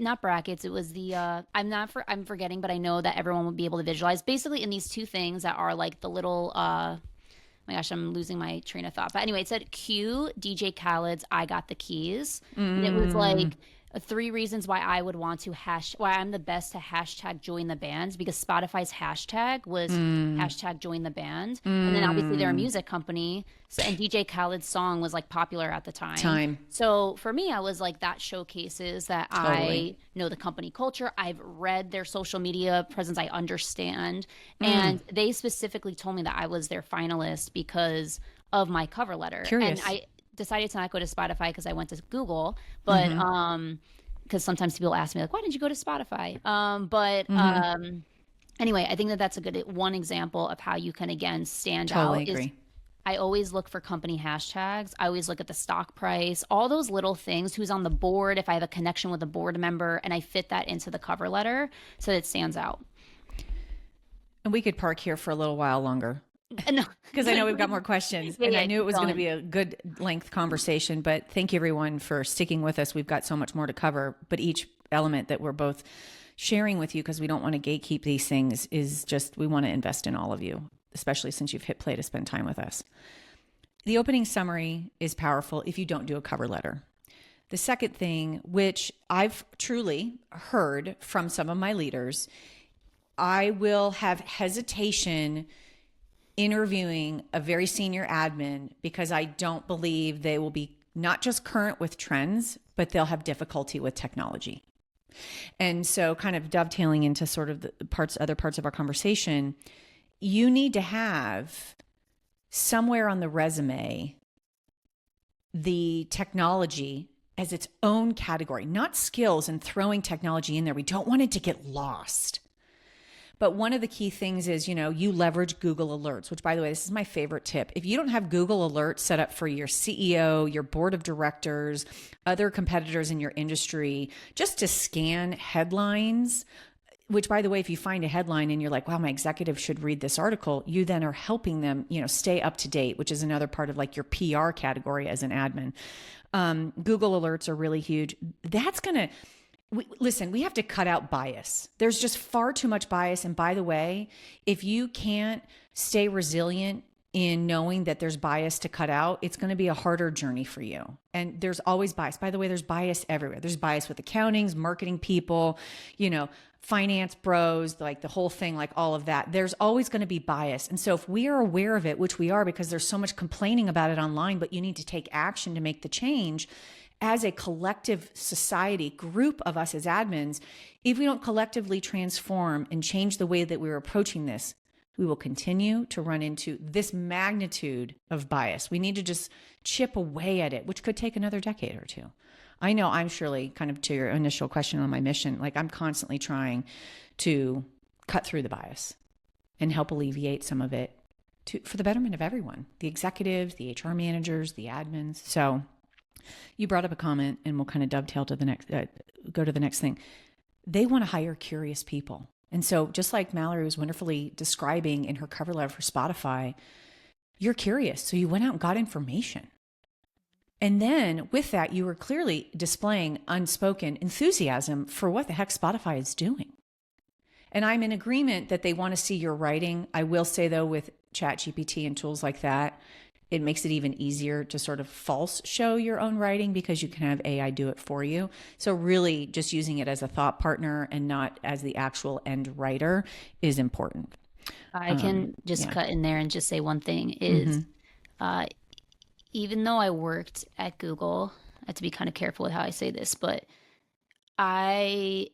Not brackets. It was the I'm forgetting, but I know that everyone will be able to visualize. Basically, in these 2 things that are like the little my gosh, I'm losing my train of thought. But anyway, it said Q DJ Khaled's "I Got the Keys," and it was like 3 reasons why I would want to why I'm the best to hashtag join the band, because Spotify's hashtag was hashtag join the band. And then obviously they're a music company. So, and DJ Khaled's song was like popular at the time. So for me, I was like, that showcases that I know the company culture. I've read their social media presence. I understand. And they specifically told me that I was their finalist because of my cover letter. Curious. And I decided to not go to Spotify because I went to Google, but because sometimes people ask me like, why did you go to Spotify? Anyway, I think that that's a good one example of how you can, again, stand Totally out is agree. I always look for company hashtags. I always look at the stock price, all those little things, who's on the board, if I have a connection with a board member, and I fit that into the cover letter so that it stands out. And we could park here for a little while longer No. because I know we've got more questions, Yeah, and yeah, I knew it keep was going to going. be a good length conversation, but thank you everyone for sticking with us. We've got so much more to cover, but each element that we're both sharing with you, because we don't want to gatekeep these things, is just, we want to invest in all of you, especially since you've hit play to spend time with us. The opening summary is powerful if you don't do a cover letter. The second thing, which I've truly heard from some of my leaders, I will have hesitation interviewing a very senior admin because I don't believe they will be not just current with trends, but they'll have difficulty with technology. And so, kind of dovetailing into sort of the other parts of our conversation, you need to have somewhere on the resume the technology as its own category, not skills and throwing technology in there. We don't want it to get lost. But one of the key things is, you leverage Google Alerts, which, by the way, this is my favorite tip. If you don't have Google Alerts set up for your CEO, your board of directors, other competitors in your industry, just to scan headlines, which, by the way, if you find a headline and you're like, wow, my executive should read this article, you then are helping them, stay up to date, which is another part of like your PR category as an admin. Google Alerts are really huge. That's going to, listen, we have to cut out bias. There's just far too much bias. And by the way, if you can't stay resilient in knowing that there's bias to cut out, it's going to be a harder journey for you. And there's always bias. By the way, there's bias everywhere. There's bias with accountings, marketing people, finance bros, like the whole thing, like all of that. There's always going to be bias. And so if we are aware of it, which we are because there's so much complaining about it online, but you need to take action to make the change, as a collective society, group of us as admins, if we don't collectively transform and change the way that we're approaching this, we will continue to run into this magnitude of bias. We need to just chip away at it, which could take another decade or two. I know I'm surely, kind of to your initial question on my mission, like I'm constantly trying to cut through the bias and help alleviate some of it for the betterment of everyone, the executives, the HR managers, the admins. So you brought up a comment, and we'll kind of dovetail to the next, go to the next thing. They want to hire curious people. And so just like Mallory was wonderfully describing in her cover letter for Spotify, you're curious. So you went out and got information. And then with that, you were clearly displaying unspoken enthusiasm for what the heck Spotify is doing. And I'm in agreement that they want to see your writing. I will say though, with ChatGPT and tools like that, it makes it even easier to sort of false show your own writing because you can have AI do it for you. So really just using it as a thought partner and not as the actual end writer is important. I can just cut in there and just say one thing is, even though I worked at Google, I have to be kind of careful with how I say this, but I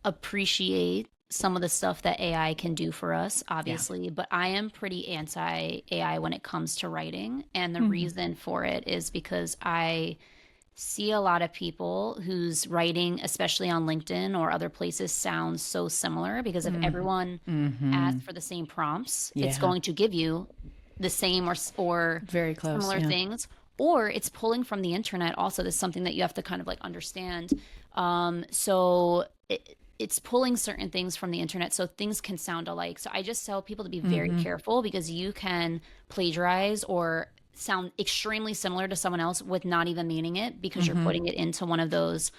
appreciate some of the stuff that AI can do for us, obviously, but I am pretty anti-AI when it comes to writing. And the reason for it is because I see a lot of people whose writing, especially on LinkedIn or other places, sounds so similar because if everyone asks for the same prompts, it's going to give you the same or very close, similar things. Or it's pulling from the internet also. That's something that you have to kind of like understand. It's pulling certain things from the internet, so things can sound alike. So I just tell people to be very careful because you can plagiarize or sound extremely similar to someone else with not even meaning it because you're putting it into one of those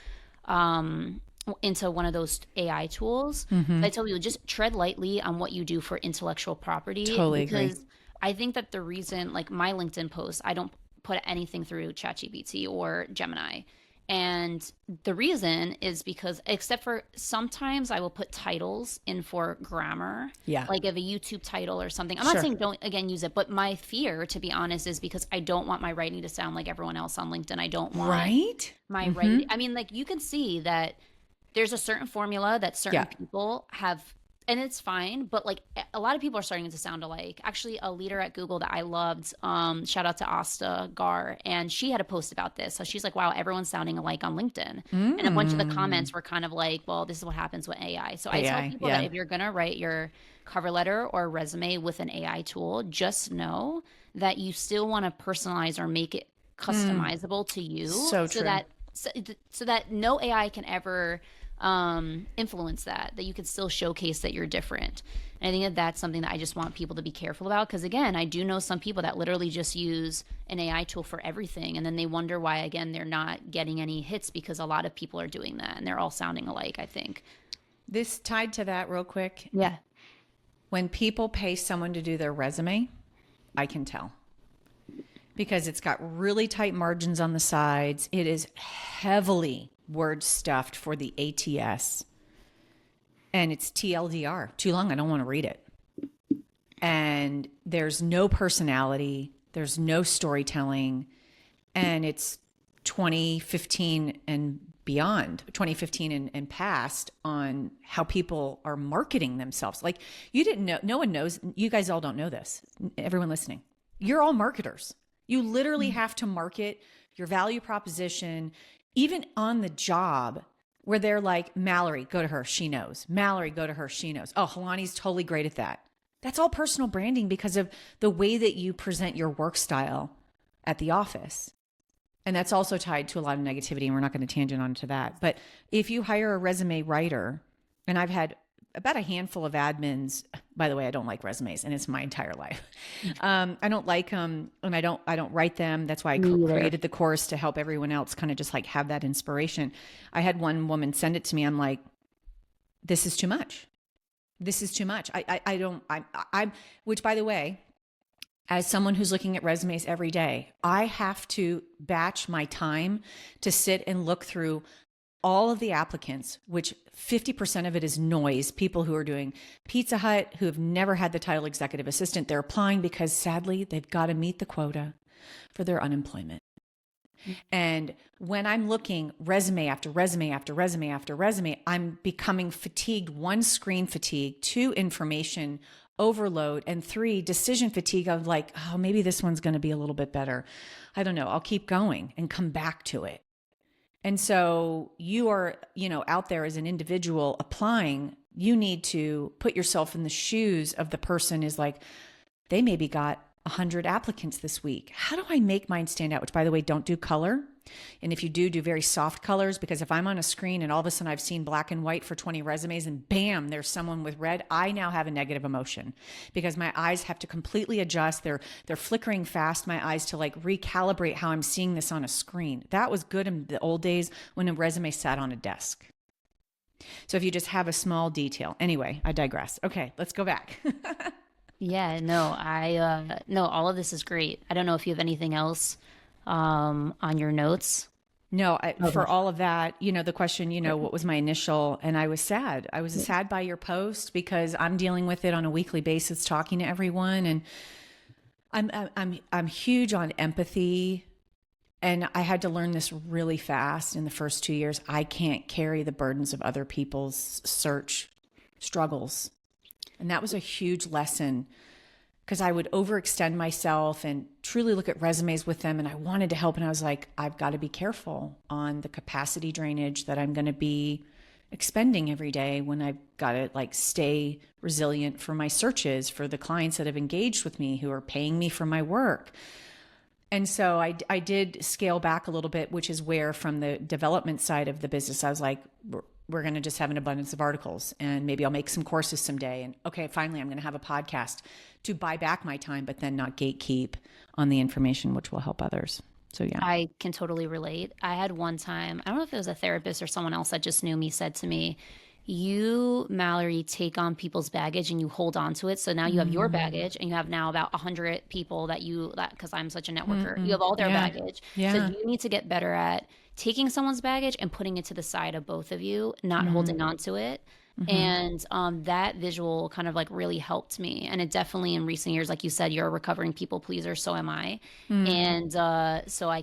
AI tools. I tell you, just tread lightly on what you do for intellectual property. Totally because agree. I think that the reason, like my LinkedIn posts, I don't put anything through ChatGPT or Gemini. And the reason is because, except for sometimes I will put titles in for grammar, like of a YouTube title or something. I'm not saying don't, again, use it, but my fear, to be honest, is because I don't want my writing to sound like everyone else on LinkedIn. I don't want my writing. I mean, like you can see that there's a certain formula that certain people have and it's fine, but like a lot of people are starting to sound alike. Actually, a leader at Google that I loved, shout out to Asta Gar, and she had a post about this. So she's like, wow, everyone's sounding alike on LinkedIn. And a bunch of the comments were kind of like, well, this is what happens with AI. So I tell people that if you're going to write your cover letter or resume with an AI tool, just know that you still want to personalize or make it customizable to you, So true. so that no AI can ever influence that you can still showcase that you're different. And I think that that's something that I just want people to be careful about, because again, I do know some people that literally just use an AI tool for everything, and then they wonder why, again, they're not getting any hits, because a lot of people are doing that and they're all sounding alike, I think. This tied to that real quick. Yeah. When people pay someone to do their resume, I can tell, because it's got really tight margins on the sides. It is heavily word stuffed for the ATS, and it's TLDR, too long, I don't want to read it. And there's no personality, there's no storytelling, and it's 2015 and beyond, 2015 and past, on how people are marketing themselves. Like, you didn't know, no one knows, you guys all don't know this, everyone listening, you're all marketers. You literally have to market your value proposition, even on the job, where they're like, Mallory, go to her, she knows. Mallory, go to her, she knows. Oh, Hilani's totally great at that. That's all personal branding because of the way that you present your work style at the office. And that's also tied to a lot of negativity, and we're not going to tangent onto that. But if you hire a resume writer, and I've had about a handful of admins, by the way, I don't like resumes, and it's my entire life. I don't like them, and I don't write them. That's why I created the course, to help everyone else kind of just like have that inspiration. I had one woman send it to me. I'm like, this is too much. This is too much. I'm, which, by the way, as someone who's looking at resumes every day, I have to batch my time to sit and look through all of the applicants, which 50% of it is noise. People who are doing Pizza Hut, who have never had the title executive assistant, they're applying because sadly they've got to meet the quota for their unemployment. And when I'm looking resume after resume after resume after resume, I'm becoming fatigued. 1, screen fatigue; 2, information overload; and 3, decision fatigue of like, oh, maybe this one's going to be a little bit better. I don't know. I'll keep going and come back to it. And so you are, out there as an individual applying, you need to put yourself in the shoes of the person is like, they maybe got 100 applicants this week. How do I make mine stand out? Which, by the way, don't do color. And if you do very soft colors, because if I'm on a screen and all of a sudden I've seen black and white for 20 resumes and bam, there's someone with red, I now have a negative emotion because my eyes have to completely adjust. They're flickering fast, my eyes, to like recalibrate how I'm seeing this on a screen. That was good in the old days when a resume sat on a desk. So if you just have a small detail. Anyway, I digress. Okay, let's go back. Yeah, no, no, all of this is great. I don't know if you have anything else on your notes. No, for all of that, the question, what was my initial, and I was sad. I was sad by your post because I'm dealing with it on a weekly basis, talking to everyone. And I'm huge on empathy. And I had to learn this really fast in the first 2 years. I can't carry the burdens of other people's search struggles. And that was a huge lesson, because I would overextend myself and truly look at resumes with them. And I wanted to help. And I was like, I've got to be careful on the capacity drainage that I'm going to be expending every day, when I've got to like stay resilient for my searches, for the clients that have engaged with me, who are paying me for my work. And so I did scale back a little bit, which is where, from the development side of the business, I was like, we're going to just have an abundance of articles, and maybe I'll make some courses someday. And okay, finally, I'm going to have a podcast to buy back my time, but then not gatekeep on the information, which will help others. So yeah. I can totally relate. I had one time, I don't know if it was a therapist or someone else that just knew me, said to me, you, Mallory, take on people's baggage and you hold on to it. So now you have your baggage, and you have now about 100 people that because I'm such a networker, you have all their baggage. So you need to get better at taking someone's baggage and putting it to the side of both of you, not holding on to it. And that visual kind of like really helped me. And it definitely, in recent years, like you said, you're a recovering people pleaser. So am I. And so I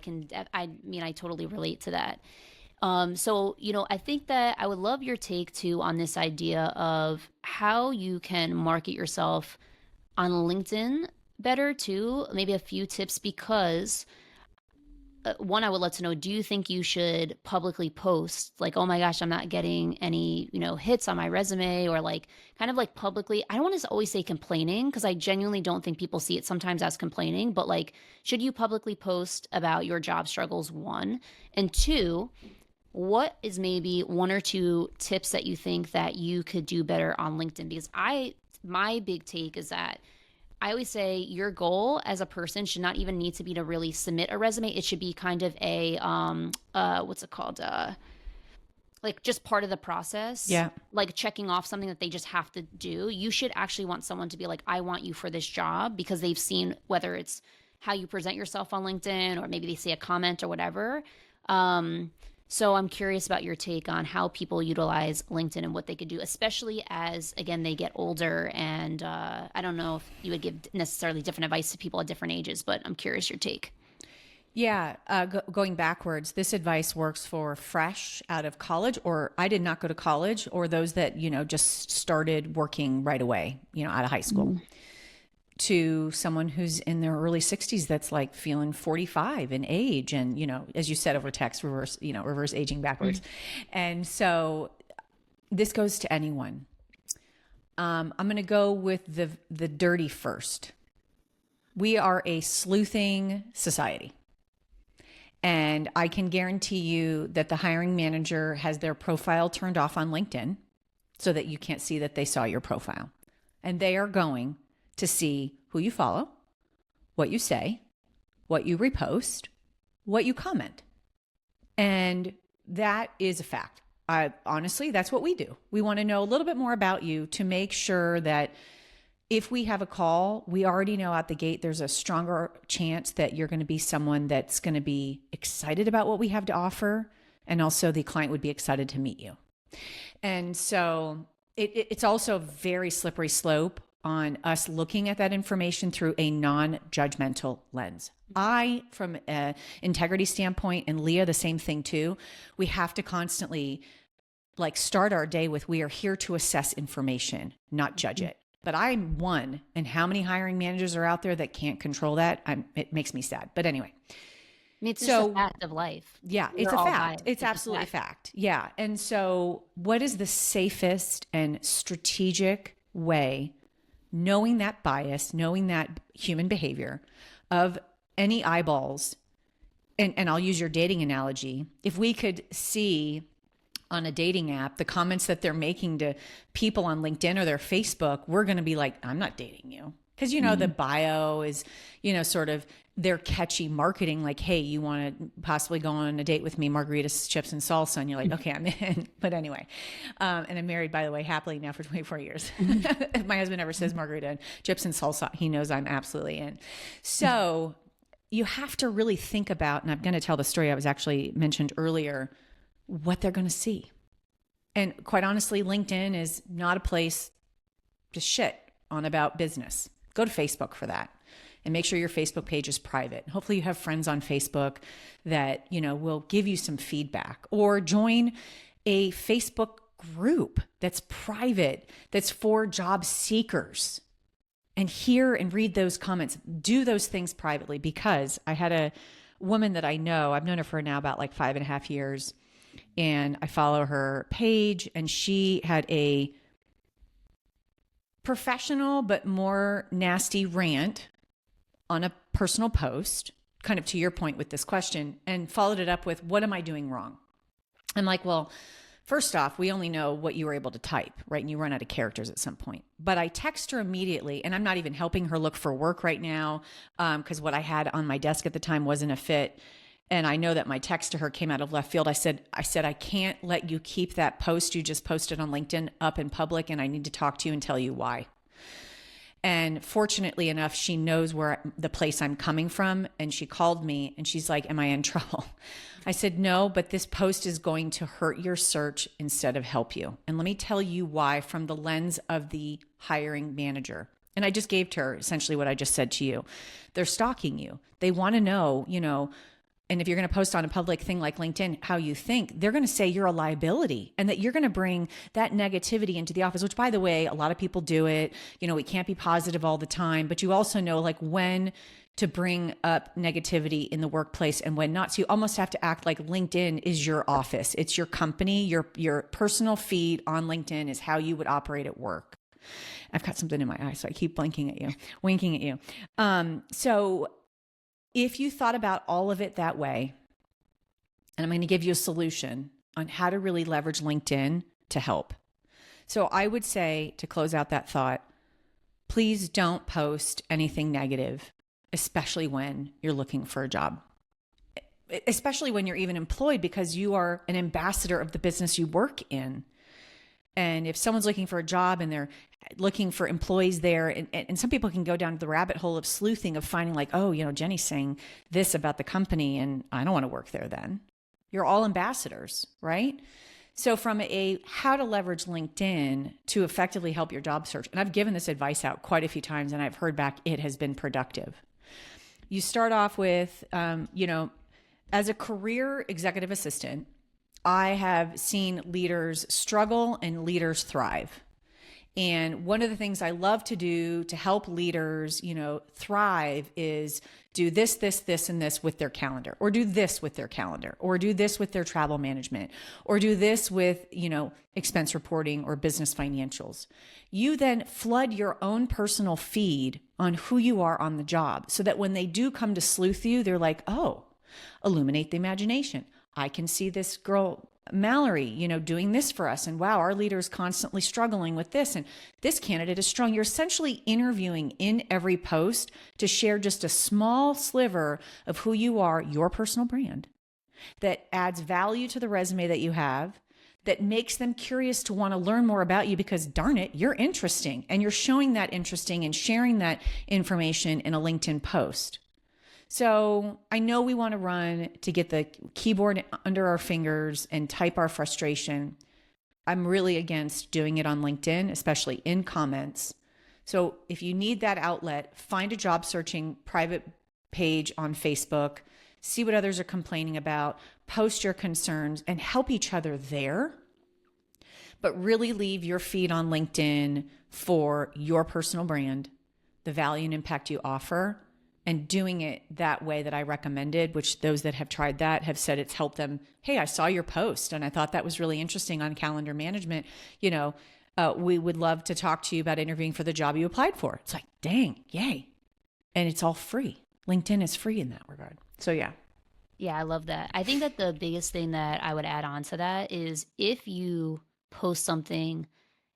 totally relate to that. So, I think that I would love your take too on this idea of how you can market yourself on LinkedIn better too. Maybe a few tips because one, I would love to know, do you think you should publicly post like, oh my gosh, I'm not getting any, hits on my resume, or like kind of like publicly? I don't want to always say complaining because I genuinely don't think people see it sometimes as complaining, but like, should you publicly post about your job struggles? One. And two, what is maybe one or two tips that you think that you could do better on LinkedIn? Because my big take is that I always say your goal as a person should not even need to be to really submit a resume. It should be kind of a what's it called? Like just part of the process. Yeah. Like checking off something that they just have to do. You should actually want someone to be like, I want you for this job, because they've seen whether it's how you present yourself on LinkedIn, or maybe they see a comment or whatever. So I'm curious about your take on how people utilize LinkedIn and what they could do, especially as, again, they get older. And I don't know if you would give necessarily different advice to people at different ages, but I'm curious your take. Yeah. Going backwards, this advice works for fresh out of college, or I did not go to college, or those that, just started working right away, out of high school. Mm-hmm. To someone who's in their early 60s that's like feeling 45 in age, and as you said over text, reverse aging backwards. Mm-hmm. And so this goes to anyone. I'm going to go with the dirty first. We are a sleuthing society, and I can guarantee you that the hiring manager has their profile turned off on LinkedIn so that you can't see that they saw your profile, and they are going to see who you follow, what you say, what you repost, what you comment. And that is a fact. Honestly, that's what we do. We want to know a little bit more about you to make sure that if we have a call, we already know out the gate there's a stronger chance that you're going to be someone that's going to be excited about what we have to offer, and also the client would be excited to meet you. And so it's also a very slippery slope on us looking at that information through a non-judgmental lens. From an integrity standpoint, and Leah, the same thing too, we have to constantly start our day with, we are here to assess information, not judge it. But I'm one, and how many hiring managers are out there that can't control that? It makes me sad. But anyway. I mean, it's just a fact of life. Yeah, it's a fact. It's absolutely a fact. Yeah. And so what is the safest and strategic way, knowing that bias, knowing that human behavior of any eyeballs, and I'll use your dating analogy. If we could see on a dating app the comments that they're making to people on LinkedIn or their Facebook, we're going to be like, I'm not dating you. Because, the bio is, sort of their catchy marketing, like, hey, you want to possibly go on a date with me, margaritas, chips, and salsa. And you're like, okay, I'm in. But anyway, and I'm married, by the way, happily now for 24 years. If my husband ever says margarita and chips and salsa, he knows I'm absolutely in. So you have to really think about, and I'm going to tell the story I was actually mentioned earlier, what they're going to see. And quite honestly, LinkedIn is not a place to shit on about business. Go to Facebook for that, and make sure your Facebook page is private. Hopefully you have friends on Facebook that, will give you some feedback, or join a Facebook group that's private, that's for job seekers, and hear and read those comments. Do those things privately, because I had a woman that I know, I've known her for now about 5.5 years, and I follow her page, and she had a professional but more nasty rant on a personal post, kind of to your point with this question, and followed it up with, what am I doing wrong? I'm like, well, first off, we only know what you were able to type, right? And you run out of characters at some point. But I text her immediately, and I'm not even helping her look for work right now, because what I had on my desk at the time wasn't a fit. And I know that my text to her came out of left field. I said, I can't let you keep that post you just posted on LinkedIn up in public, and I need to talk to you and tell you why. And fortunately enough, she knows the place I'm coming from. And she called me and she's like, am I in trouble? I said, no, but this post is going to hurt your search instead of help you. And let me tell you why, from the lens of the hiring manager. And I just gave to her essentially what I just said to you. They're stalking you. They want to know, and if you're going to post on a public thing like LinkedIn, how you think, they're going to say you're a liability and that you're going to bring that negativity into the office, which by the way, a lot of people do it. We can't be positive all the time, but you also know like when to bring up negativity in the workplace and when not. So you almost have to act like LinkedIn is your office. It's your company. Your personal feed on LinkedIn is how you would operate at work. I've got something in my eye, so I keep winking at you. So if you thought about all of it that way, and I'm going to give you a solution on how to really leverage LinkedIn to help. So I would say, to close out that thought, please don't post anything negative, especially when you're looking for a job, especially when you're even employed, because you are an ambassador of the business you work in. And if someone's looking for a job and they're looking for employees there, and some people can go down the rabbit hole of sleuthing, of finding like, oh, Jenny's saying this about the company and I don't want to work there then. You're all ambassadors, right? So from a how to leverage LinkedIn to effectively help your job search, and I've given this advice out quite a few times and I've heard back it has been productive. You start off with, as a career executive assistant, I have seen leaders struggle and leaders thrive. And one of the things I love to do to help leaders, thrive is do this, and this with their calendar, or do this with their calendar, or do this with their travel management, or do this with, expense reporting or business financials. You then flood your own personal feed on who you are on the job so that when they do come to sleuth you, they're like, oh, illuminate the imagination. I can see this girl, Mallory, doing this for us. And wow, our leader is constantly struggling with this. And this candidate is strong. You're essentially interviewing in every post to share just a small sliver of who you are, your personal brand, that adds value to the resume that you have, that makes them curious to want to learn more about you because darn it, you're interesting. And you're showing that interesting and sharing that information in a LinkedIn post. So I know we want to run to get the keyboard under our fingers and type our frustration. I'm really against doing it on LinkedIn, especially in comments. So if you need that outlet, find a job searching private page on Facebook, see what others are complaining about, post your concerns, and help each other there. But really leave your feed on LinkedIn for your personal brand, the value and impact you offer, and doing it that way that I recommended, which those that have tried that have said it's helped them. Hey, I saw your post and I thought that was really interesting on calendar management. We would love to talk to you about interviewing for the job you applied for. It's like, dang, yay. And it's all free. LinkedIn is free in that regard. So yeah. Yeah, I love that. I think that the biggest thing that I would add on to that is if you post something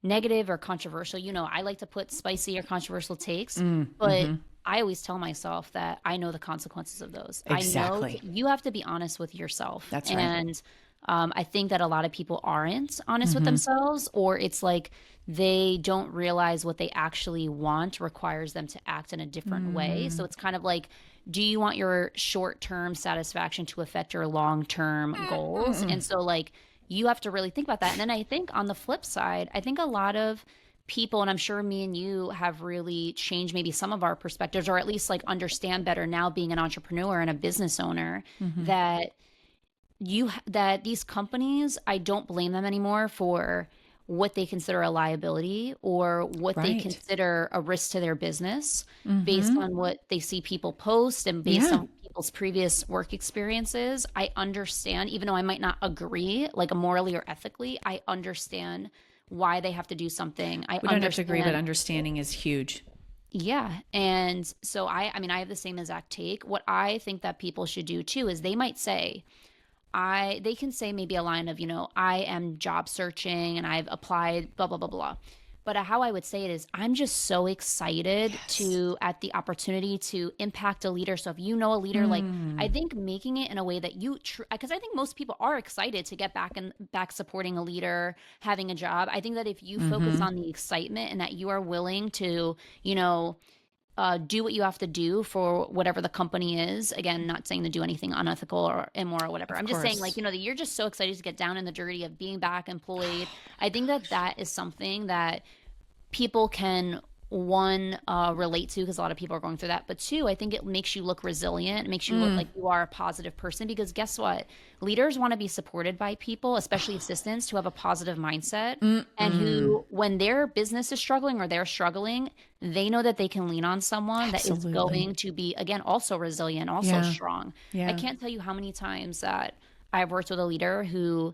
negative or controversial, I like to put spicy or controversial takes, but I always tell myself that I know the consequences of those. Exactly. I know you have to be honest with yourself. That's right. And I think that a lot of people aren't honest with themselves, or it's like they don't realize what they actually want requires them to act in a different way. So it's kind of like, do you want your short-term satisfaction to affect your long-term goals? And so like you have to really think about that. And then I think on the flip side, I think a lot of people, and I'm sure me and you have really changed maybe some of our perspectives, or at least like understand better now being an entrepreneur and a business owner, that these companies, I don't blame them anymore for what they consider a liability or what they consider a risk to their business based on what they see people post and based on people's previous work experiences. I understand, even though I might not agree, like morally or ethically, I understand why they have to do something. We don't have to agree, but understanding is huge. Yeah. And so I have the same exact take. What I think that people should do too is they might say, they can say maybe a line of, I am job searching and I've applied, blah, blah, blah, blah. But how I would say it is, I'm just so excited at the opportunity to impact a leader. So if you know a leader, like I think making it in a way that because I think most people are excited to get back supporting a leader, having a job. I think that if you focus on the excitement and that you are willing to, do what you have to do for whatever the company is. Again, not saying to do anything unethical or immoral or whatever. I'm just saying like, that you're just so excited to get down in the dirty of being back employed. I think that is something that people can one, relate to, because a lot of people are going through that. But two, I think it makes you look resilient. It makes you look like you are a positive person, because guess what? Leaders want to be supported by people, especially assistants, who have a positive mindset and who, when their business is struggling or they're struggling, they know that they can lean on someone that is Absolutely. going to be, again, also resilient, also Yeah. strong. I Yeah. can't tell you how many times that I've worked with a leader who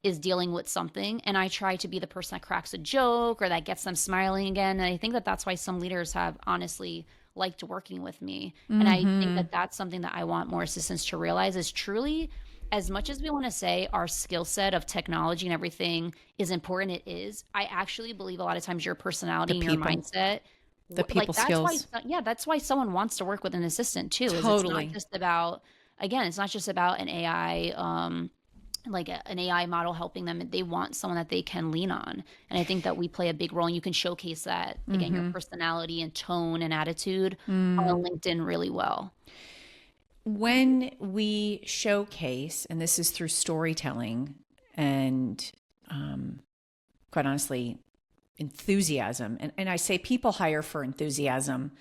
is dealing with something, and I try to be the person that cracks a joke or that gets them smiling again. And I think that that's why some leaders have honestly liked working with me. And I think Mm-hmm. that that's something that I want more assistants to realize, is truly, as much as we want to say our skill set of technology and everything is important, it is. I actually believe a lot of times your The personality and your people, mindset, the like people that's why, skills. yeah, that's why someone wants to work with an assistant too, is it's not Totally. just about, again, it's not just about an AI, like an AI model helping them. They want someone that they can lean on. And I think that we play a big role, and you can showcase that, again, your Mm-hmm. personality and tone and attitude on Mm. LinkedIn really well. When we showcase, and this is through storytelling and um, quite honestly, enthusiasm, and I say people hire for enthusiasm,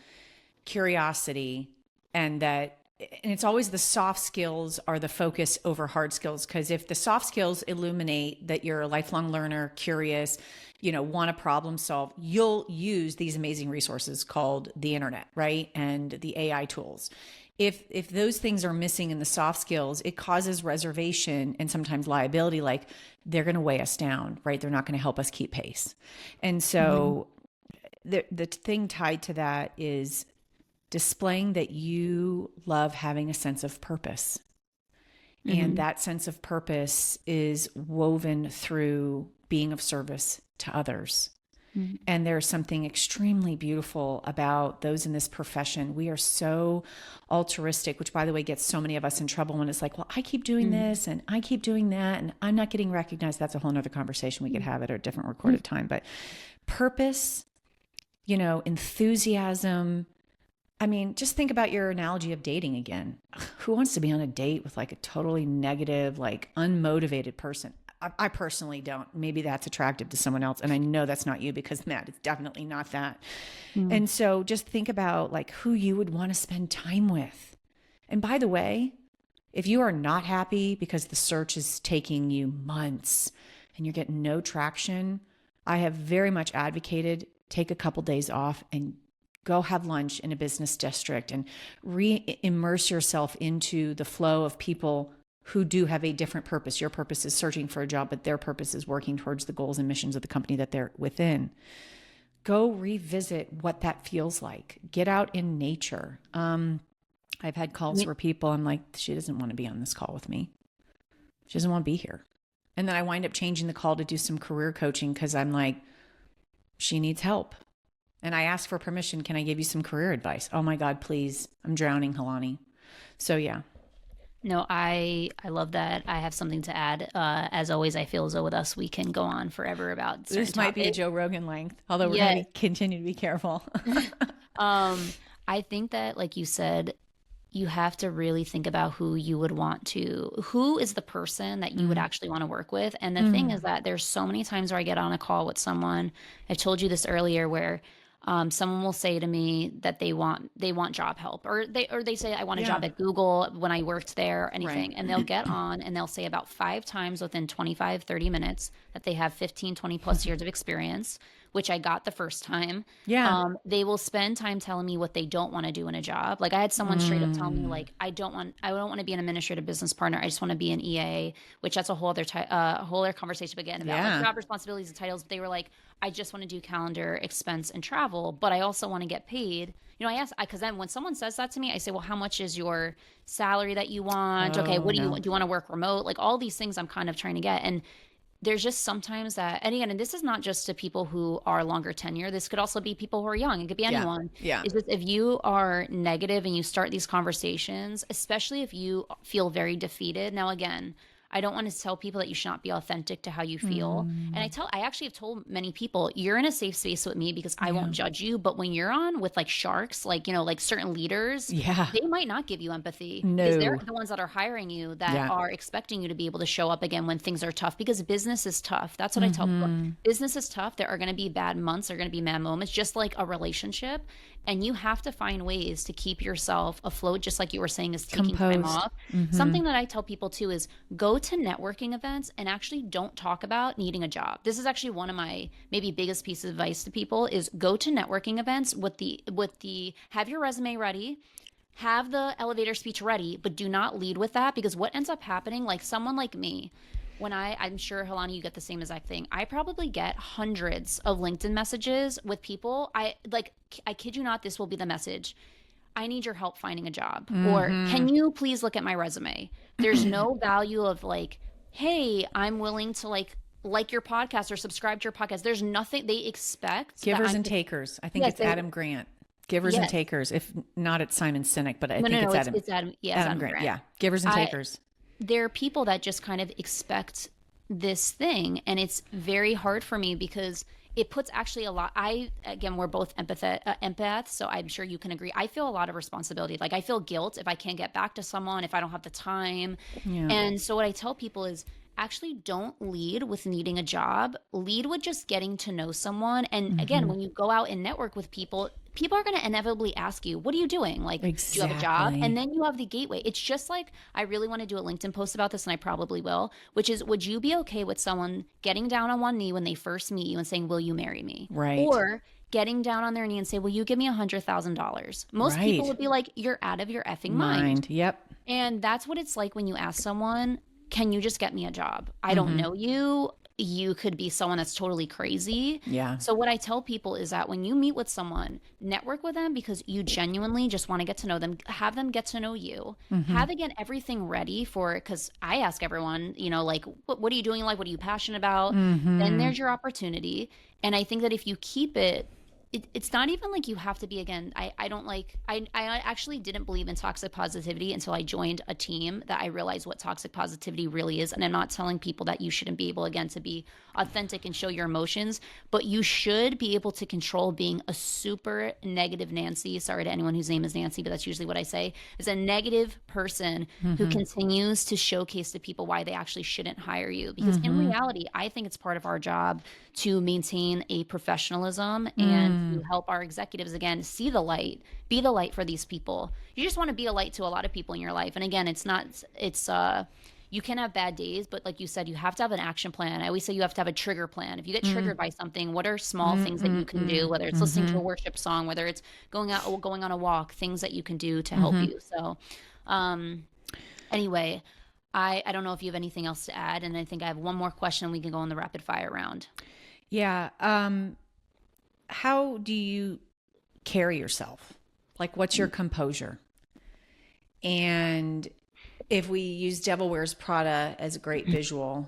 curiosity, and that, and it's always the soft skills are the focus over hard skills, because if the soft skills illuminate that you're a lifelong learner, curious, want to problem solve, you'll use these amazing resources called the internet, right, and the AI tools. If those things are missing in the soft skills, it causes reservation and sometimes liability, like they're going to weigh us down, right, they're not going to help us keep pace. And Mhm. so the thing tied to that is displaying that you love having a sense of purpose. And Mhm. that sense of purpose is woven through being of service to others. Mhm. And there's something extremely beautiful about those in this profession. We are so altruistic, which, by the way, gets so many of us in trouble when it's like, well, I keep doing Mhm. this and I keep doing that and I'm not getting recognized. That's a whole nother conversation we could have at a different Mhm. recorded time. But purpose, enthusiasm, I mean, just think about your analogy of dating again. Who wants to be on a date with like a totally negative, like unmotivated person? I personally don't. Maybe that's attractive to someone else. And I know that's not you, because Matt, it's definitely not that. Mhm. And so just think about like who you would want to spend time with. And by the way, if you are not happy because the search is taking you months and you're getting no traction, I have very much advocated take a couple days off and go have lunch in a business district and re-immerse yourself into the flow of people who do have a different purpose. Your purpose is searching for a job, but their purpose is working towards the goals and missions of the company that they're within. Go revisit what that feels like. Get out in nature. I've had calls where people, I'm like, she doesn't want to be on this call with me. She doesn't want to be here. And then I wind up changing the call to do some career coaching, because I'm like, she needs help. And I ask for permission. Can I give you some career advice? Oh my God, please. I'm drowning, Hilani. So yeah, No, I love that. I have something to add. As always, I feel as though with us, we can go on forever about certain this might be a topics. Joe Rogan length, although we're going to Yes. be continue to be careful. Um, I think that, like you said, you have to really think about who is the person that you would Mm, actually want to work with. And the thing is mm, that there's so many times where I get on a call with someone. I told you this earlier, where someone will say to me that they want job help, or they say I want a yeah, job at Google when I worked there, or right. anything, and they'll get on and they'll say about 5 times within 25-30 minutes that they have 15, 20 plus years of experience, which I got the first time. Yeah. They will spend time telling me what they don't want to do in a job. Like I had someone straight up tell me, Mm, like, I don't want to be an administrative business partner. I just want to be an EA, which that's a whole other conversation again about like yeah. job responsibilities and titles. But they were like, I just want to do calendar, expense, and travel, but I also want to get paid. I ask, because then when someone says that to me, I say, well, how much is your salary that you want? Okay, Oh what do you no. want? Do you want to work remote? Like all these things I'm kind of trying to get. And there's just sometimes that, and again, and this is not just to people who are longer tenure. This could also be people who are young. It could be Yeah. anyone. Yeah. It's just if you are negative and you start these conversations, especially if you feel very defeated. Now, again, I don't want to tell people that you should not be authentic to how you feel. And I actually have told many people, you're in a safe space with me because I won't judge you. But when you're on with like sharks, like, like certain leaders, Yeah. they might not give you empathy because they're No. the ones that are hiring you, that Yeah. are expecting you to be able to show up again when things are tough, because business is tough. That's what I tell people. Business is tough. There are going to be bad months. There are going to be bad moments, just like a relationship. And you have to find ways to keep yourself afloat, just like you were saying, is taking time Composed. off. Something that I tell people too is go to networking events and actually don't talk about needing a job. This is actually one of my maybe biggest pieces of advice to people is go to networking events with the have your resume ready, have the elevator speech ready, but do not lead with that, because what ends up happening, like someone like me, when I'm sure, Hilani, you get the same exact thing. I probably get hundreds of LinkedIn messages with people. I kid you not, this will be the message. I need your help finding a job. Or can you please look at my resume? There's no value of like, hey, I'm willing to like your podcast or subscribe to your podcast. There's nothing they expect. Givers and takers. I think Yes, it's Adam Grant. Givers and Yes. takers. If not, it's Simon Sinek, but I think No, it's Adam. it's Adam. Yeah, Adam Grant. Yeah. Givers and takers. There are people that just kind of expect this thing, and it's very hard for me because it puts actually a lot. Again, we're both empaths, so I'm sure you can agree. I feel a lot of responsibility. Like I feel guilt if I can't get back to someone, if I don't have the time. Yeah. And so what I tell people is actually don't lead with needing a job. Lead with just getting to know someone. And again, when you go out and network with people, people are going to inevitably ask you, what are you doing? Like, do you have a job? Exactly. And then you have the gateway. It's just like, I really want to do a LinkedIn post about this, and I probably will, which is, would you be okay with someone getting down on one knee when they first meet you and saying, will you marry me? Right. Or getting down on their knee and say, will you give me $100,000? Most people Right. would be like, you're out of your effing mind. Yep. And that's what it's like when you ask someone, can you just get me a job? I don't know you. You could be someone that's totally crazy. Yeah. So what I tell people is that when you meet with someone, network with them because you genuinely just want to get to know them, have them get to know you, have again everything ready for, because I ask everyone, like, what are you doing in life? What are you passionate about? Then there's your opportunity. And I think that if you keep it's not even like you have to be, again, I actually didn't believe in toxic positivity until I joined a team that I realized what toxic positivity really is. And I'm not telling people that you shouldn't be able, again, to be authentic and show your emotions, but you should be able to control being a super negative Nancy. Sorry to anyone whose name is Nancy, but that's usually what I say, is a negative person who continues to showcase to people why they actually shouldn't hire you. Because in reality, I think it's part of our job to maintain a professionalism and to help our executives, again, see the light, be the light for these people. You just want to be a light to a lot of people in your life. And again, you can have bad days, but like you said, you have to have an action plan. I always say you have to have a trigger plan. If you get triggered by something, what are small things that you can do, whether it's listening to a worship song, whether it's going on a walk, things that you can do to help you. So anyway, I don't know if you have anything else to add. And I think I have one more question and we can go in the rapid fire round. Yeah. How do you carry yourself? Like, what's your composure? And if we use Devil Wears Prada as a great visual,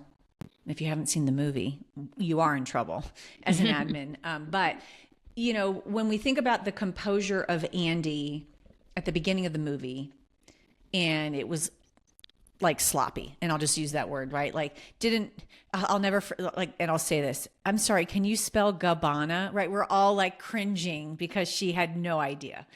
if you haven't seen the movie, you are in trouble as an admin. But, when we think about the composure of Andy at the beginning of the movie, and it was like sloppy, and I'll just use that word, right? Like I'll never and I'll say this, I'm sorry, can you spell Gabbana? Right? We're all like cringing because she had no idea.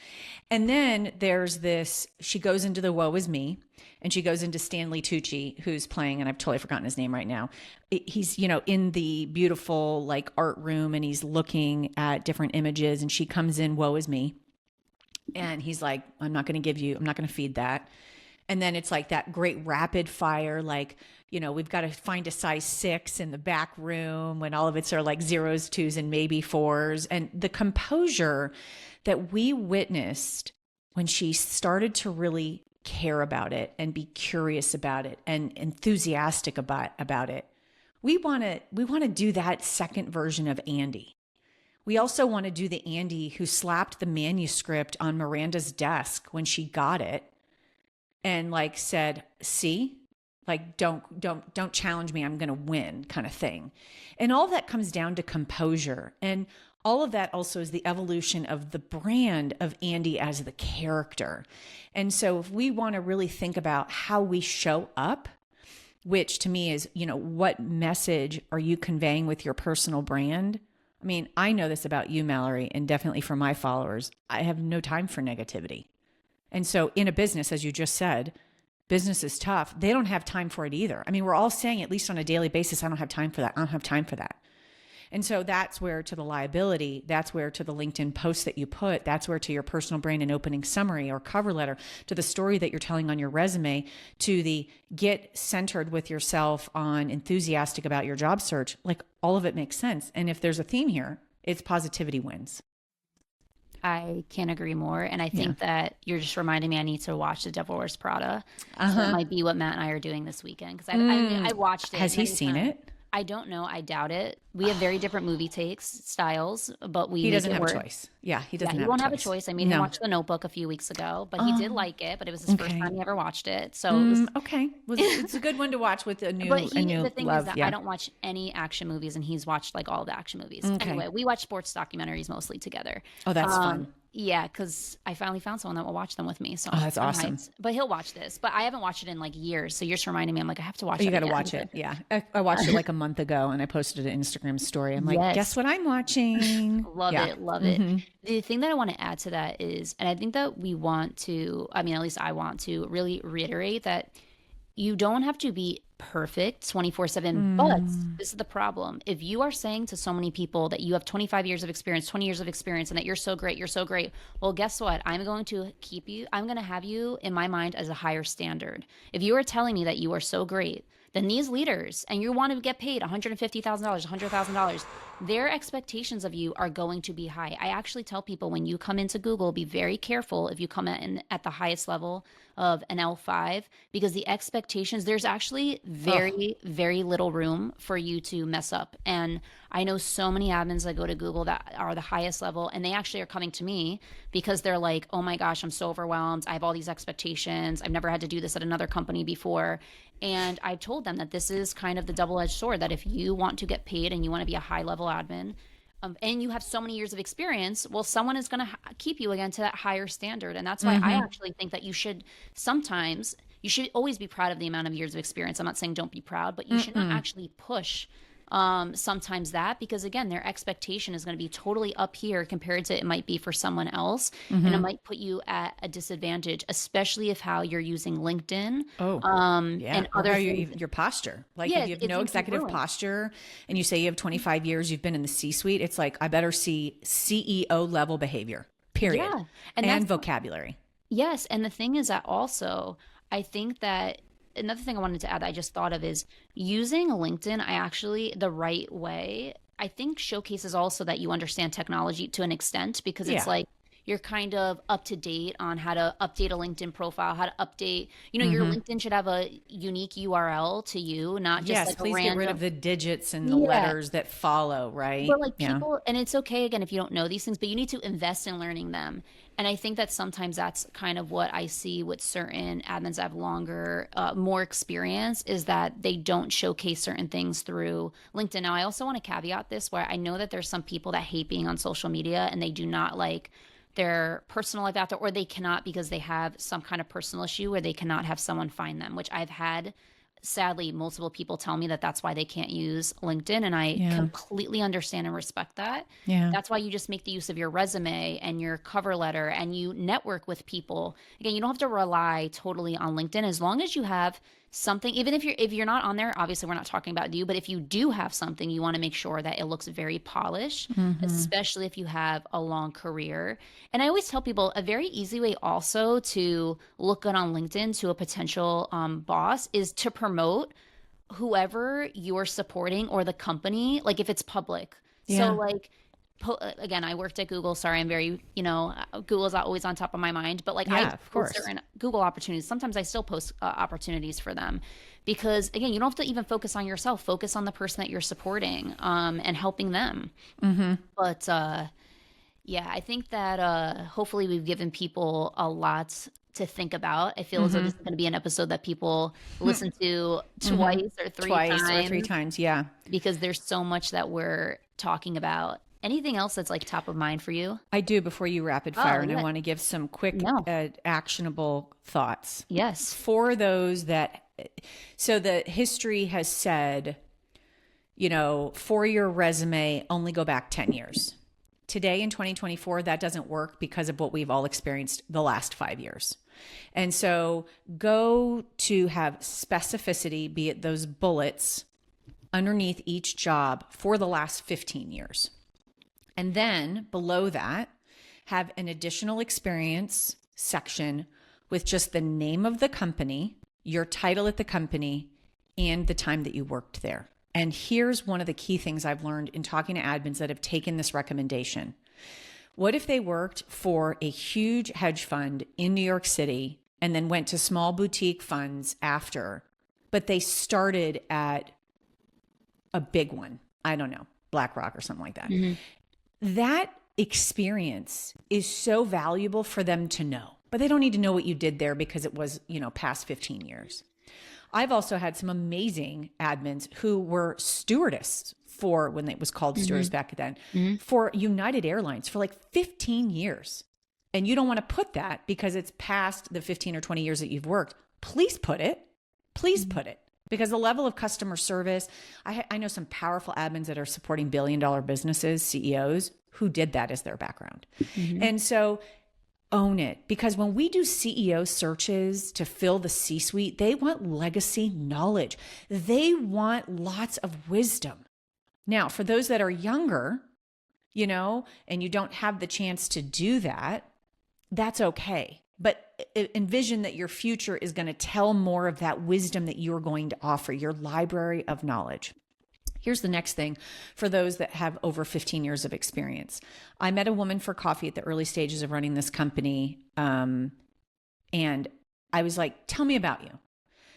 And then there's this, she goes into the Woe Is Me, and she goes into Stanley Tucci, who's playing, and I've totally forgotten his name right now. He's, in the beautiful like art room, and he's looking at different images, and she comes in, Woe Is Me. And he's like, I'm not going to feed that. And then it's like that great rapid fire, like, we've got to find a size 6 in the back room when all of it's are like 0s, 2s, and maybe 4s. And the composure that we witnessed when she started to really care about it and be curious about it and enthusiastic about it. We want to do that second version of Andy. We also want to do the Andy who slapped the manuscript on Miranda's desk when she got it and like said, see, like, don't challenge me. I'm going to win, kind of thing. And all of that comes down to composure. And all of that also is the evolution of the brand of Andy as the character. And so if we want to really think about how we show up which to me is, what message are you conveying with your personal brand? I mean, I know this about you, Mallory, and definitely for my followers. I have no time for negativity. And so in a business, as you just said, business is tough. They don't have time for it either. I mean, we're all saying, at least on a daily basis, I don't have time for that. I don't have time for that. And so that's where to the liability, that's where to the LinkedIn post that you put, that's where to your personal brand and opening summary or cover letter, to the story that you're telling on your resume, to the get centered with yourself on enthusiastic about your job search, like all of it makes sense. And if there's a theme here, it's positivity wins. I can't agree more. And I think that you're just reminding me I need to watch The Devil Wears Prada. So that might be what Matt and I are doing this weekend. Because I watched it. Has he seen it? I don't know. I doubt it. We have very different movie takes, styles, but he doesn't have a choice. Yeah, he doesn't. He won't have a choice. I made him watch The Notebook a few weeks ago, but he did like it. But it was his first time he ever watched it, so it was, okay. Well, it's a good one to watch with a new. But a new the thing love. is that I don't watch any action movies, and he's watched like all the action movies. Anyway, we watch sports documentaries mostly together. Oh, that's fun. Yeah, because I finally found someone that will watch them with me. So that's awesome. But he'll watch this. But I haven't watched it in like years. So you're just reminding me. I'm like, I have to watch it. You got to watch it. Yeah. I watched it like a month ago and I posted an Instagram story. I'm like, guess what I'm watching? Love it. The thing that I want to add to that is, and I think that we want to, I mean, at least I want to really reiterate that you don't have to be perfect 24/7, but this is the problem. If you are saying to so many people that you have 25 years of experience, 20 years of experience, and that you're so great, well, guess what? I'm going to have you in my mind as a higher standard. If you are telling me that you are so great, then these leaders, and you want to get paid $150,000, $100,000, their expectations of you are going to be high. I actually tell people when you come into Google, be very careful if you come in at the highest level of an L5, because the expectations, there's actually very little room for you to mess up. And I know so many admins that go to Google that are the highest level, and they actually are coming to me because they're like, oh my gosh, I'm so overwhelmed. I have all these expectations. I've never had to do this at another company before. And I told them that this is kind of the double-edged sword, that if you want to get paid and you want to be a high-level admin, and you have so many years of experience, well, someone is going to keep you again to that higher standard. And that's why I actually think that you should always be proud of the amount of years of experience. I'm not saying don't be proud, but you should not actually push sometimes that, because again, their expectation is going to be totally up here compared to it might be for someone else. And it might put you at a disadvantage, especially if how you're using LinkedIn. And other your posture. Like if you have no executive posture and you say you have 25 years, you've been in the C-suite, it's like, I better see CEO level behavior, period. Yeah. And vocabulary. Yes. And the thing is that also, I think that another thing I wanted to add that I just thought of is using LinkedIn, the right way, I think showcases also that you understand technology to an extent, because it's like you're kind of up to date on how to update a LinkedIn profile, how to update, your LinkedIn should have a unique URL to you, not just like please a random. Get rid of the digits and the letters that follow, right? But like people, and it's okay again if you don't know these things, but you need to invest in learning them. And I think that sometimes that's kind of what I see with certain admins that have longer, more experience, is that they don't showcase certain things through LinkedIn. Now, I also want to caveat this, where I know that there's some people that hate being on social media and they do not like their personal life out there, or they cannot because they have some kind of personal issue where they cannot have someone find them, which I've had sadly multiple people tell me that that's why they can't use LinkedIn, and I completely understand and respect that. That's why you just make the use of your resume and your cover letter, and you network with people. Again, you don't have to rely totally on LinkedIn, as long as you have something. Even if you're not on there, obviously we're not talking about you, but if you do have something, you want to make sure that it looks very polished, especially if you have a long career. And I always tell people a very easy way also to look good on LinkedIn to a potential boss is to promote whoever you're supporting or the company, like if it's public. So like, again, I worked at Google. Sorry, I'm very, Google's always on top of my mind. But like, I post certain Google opportunities. Sometimes I still post opportunities for them, because again, you don't have to even focus on yourself. Focus on the person that you're supporting and helping them. But I think that hopefully we've given people a lot to think about. I feel as though this is going to be an episode that people listen to twice or three times. Yeah, because there's so much that we're talking about. Anything else that's like top of mind for you? I do, before you rapid fire, and I want to give some quick actionable thoughts. Yes. For those that So the history has said, for your resume, only go back 10 years. Today in 2024, that doesn't work because of what we've all experienced the last 5 years. And so go to have specificity, be it those bullets underneath each job for the last 15 years. And then below that, have an additional experience section with just the name of the company, your title at the company, and the time that you worked there. And here's one of the key things I've learned in talking to admins that have taken this recommendation. What if they worked for a huge hedge fund in New York City and then went to small boutique funds after, but they started at a big one? I don't know, BlackRock or something like that. Mm-hmm. That experience is so valuable for them to know, but they don't need to know what you did there because it was, past 15 years. I've also had some amazing admins who were stewardess for, when it was called stewardess back then, for United Airlines for like 15 years. And you don't want to put that because it's past the 15 or 20 years that you've worked. Please put it. Put it. Because the level of customer service, I know some powerful admins that are supporting billion-dollar businesses, CEOs, who did that as their background. And so own it, because when we do CEO searches to fill the C-suite, they want legacy knowledge. They want lots of wisdom. Now, for those that are younger, and you don't have the chance to do that, that's okay. But envision that your future is going to tell more of that wisdom that you're going to offer, your library of knowledge. Here's the next thing for those that have over 15 years of experience. I met a woman for coffee at the early stages of running this company. And I was like, tell me about you.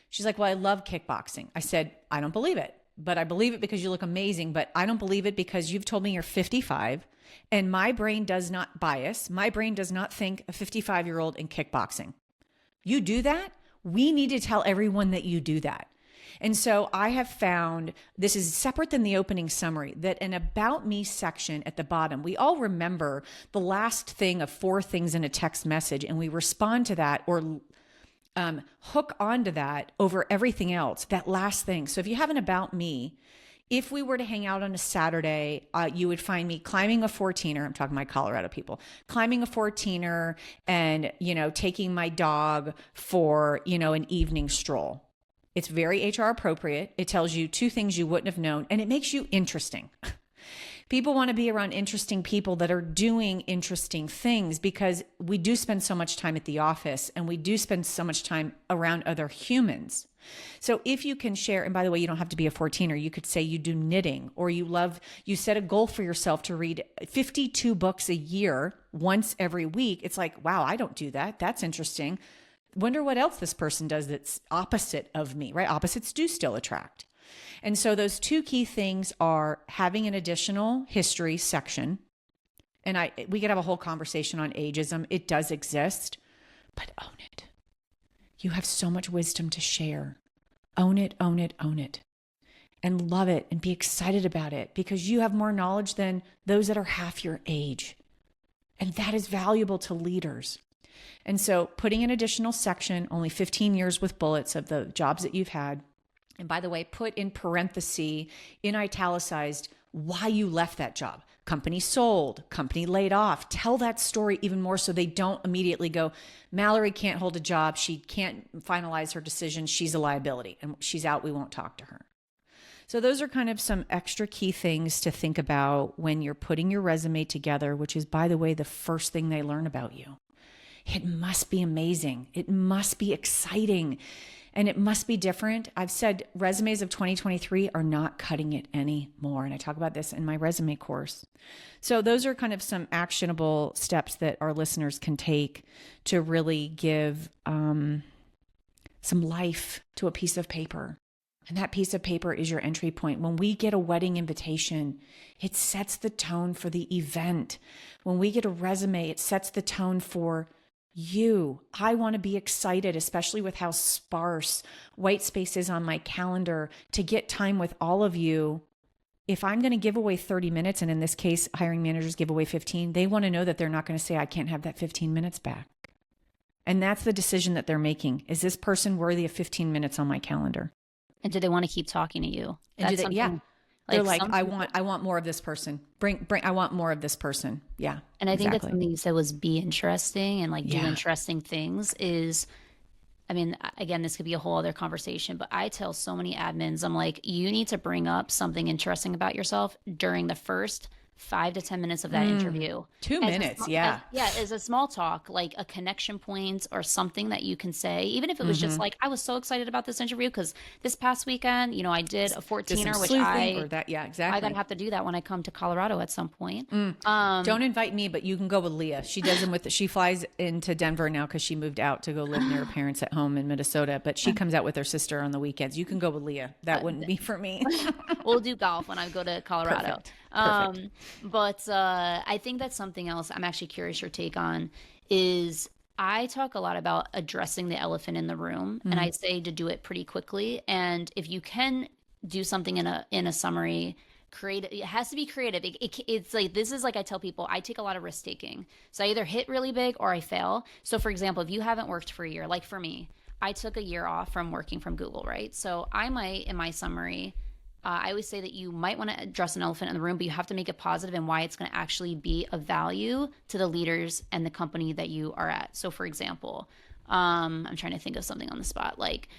She's like, well, I love kickboxing. I said, I don't believe it, but I believe it because you look amazing. But I don't believe it because you've told me you're 55 and my brain does not bias. My brain does not think a 55-year-old in kickboxing. You do that? We need to tell everyone that you do that. And so I have found, this is separate than the opening summary, that an about me section at the bottom, we all remember the last thing of 4 things in a text message, and we respond to that or hook onto that over everything else, that last thing. So if you have an about me, if we were to hang out on a Saturday, you would find me climbing a 14er. I'm talking my Colorado people, climbing a 14er and, taking my dog for, an evening stroll. It's very HR appropriate. It tells you 2 things you wouldn't have known, and it makes you interesting. People want to be around interesting people that are doing interesting things because we do spend so much time at the office and we do spend so much time around other humans. So if you can share, and by the way, you don't have to be a 14er, you could say you do knitting or you set a goal for yourself to read 52 books a year once every week. It's like, wow, I don't do that. That's interesting. Wonder what else this person does that's opposite of me, right? Opposites do still attract. And so those 2 key things are having an additional history section. And we could have a whole conversation on ageism. It does exist, but own it. You have so much wisdom to share. Own it, own it, own it. And love it and be excited about it because you have more knowledge than those that are half your age. And that is valuable to leaders. And so putting an additional section, only 15 years with bullets of the jobs that you've had. And by the way, put in parenthesis, in italicized, why you left that job. Company sold, company laid off. Tell that story even more so they don't immediately go, Mallory can't hold a job. She can't finalize her decision. She's a liability and she's out. We won't talk to her. So those are kind of some extra key things to think about when you're putting your resume together, which is, by the way, the first thing they learn about you. It must be amazing. It must be exciting. And it must be different. I've said resumes of 2023 are not cutting it anymore. And I talk about this in my resume course. So those are kind of some actionable steps that our listeners can take to really give some life to a piece of paper. And that piece of paper is your entry point. When we get a wedding invitation, it sets the tone for the event. When we get a resume, it sets the tone for you. I want to be excited, especially with how sparse white space is on my calendar, to get time with all of you. If I'm going to give away 30 minutes, and in this case, hiring managers give away 15, they want to know that they're not going to say, I can't have that 15 minutes back. And that's the decision that they're making. Is this person worthy of 15 minutes on my calendar? And do they want to keep talking to you? And That's yeah. something They're like like, I want more of this person. I want more of this person. Yeah. and I think that's exactly. something you said was be interesting and like do Yeah. interesting things is, I mean, again, this could be a whole other conversation, but I tell so many admins, I'm like, you need to bring up something interesting about yourself during the first 5 to 10 minutes of that interview. 2 minutes. Yeah. As a small talk, like a connection point or something that you can say, even if it was just like, I was so excited about this interview because this past weekend, you know, I did a Did some 14er, which sleuthing or that. Yeah, I exactly. gotta have to do that when I come to Colorado at some point. Don't invite me, but you can go with Leah. She does them she flies into Denver now because she moved out to go live near her parents at home in Minnesota, but she comes out with her sister on the weekends. You can go with Leah. That wouldn't be for me. We'll do golf when I go to Colorado. Perfect. But I think that's something else I'm actually curious your take on is I talk a lot about addressing the elephant in the room, and I say to do it pretty quickly. And if you can do something in a summary, creative, it has to be creative. It's like, this is like I tell people, I take a lot of risk taking. So I either hit really big or I fail. So for example, if you haven't worked for a year, like for me, I took a year off from working from Google, right? So I might, in my summary, I always say that you might want to address an elephant in the room, but you have to make it positive and why it's going to actually be of value to the leaders and the company that you are at. So for example, I'm trying to think of something on the spot. Like